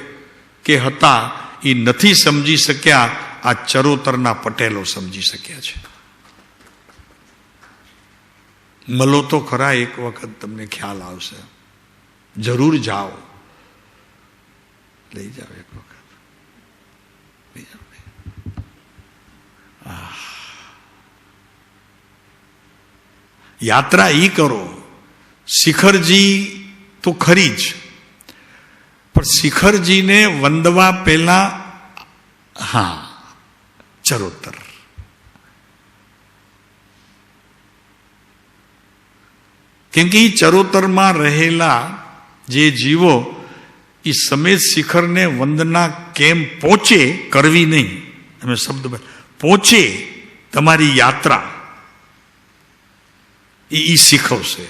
કે હતા, એ નથી સમજી શક્યા, આ ચરોતરના પટેલો સમજી શક્યા છે. મળો તો ખરા, એક વખત તમને ખ્યાલ આવશે, જરૂર જાઓ, લઈ જાઓ એક વખત, લઈ જાઓ. યાત્રા ઈ કરો. શિખરજી તો ખરી જ, પણ શિખરજીને વંદવા પહેલા હા ચરોતર. કેમ કે એ ચરોતરમાં રહેલા જે જીવો એ સમેત શિખરને વંદના કેમ પહોંચે, કરવી નહીં, અમે શબ્દ પહોંચે, તમારી યાત્રા એ શીખવશે.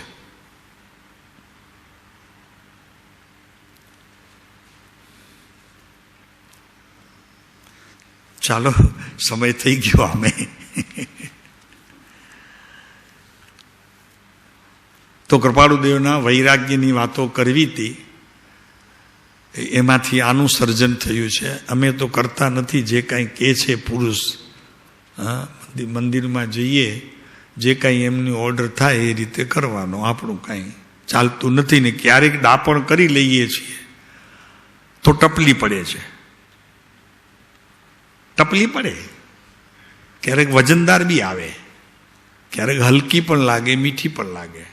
ચાલો, સમય થઈ ગયો. અમે તો કૃપાળુદેવના વૈરાગ્યની વાતો કરવી હતી, એમાંથી આનું સર્જન થયું છે. અમે તો કરતા નથી, જે કાંઈ કહે છે પુરુષ. હા, મંદિરમાં જઈએ, જે કાંઈ એમની ઓર્ડર થાય એ રીતે કરવાનો, આપણું કાંઈ ચાલતું નથી. ને ક્યારેક ડાપણ કરી લઈએ છીએ તો ટપલી પડે છે, ટપલી પડે, ક્યારેક વજનદાર બી આવે, ક્યારેક હલકી પણ લાગે, મીઠી પણ લાગે.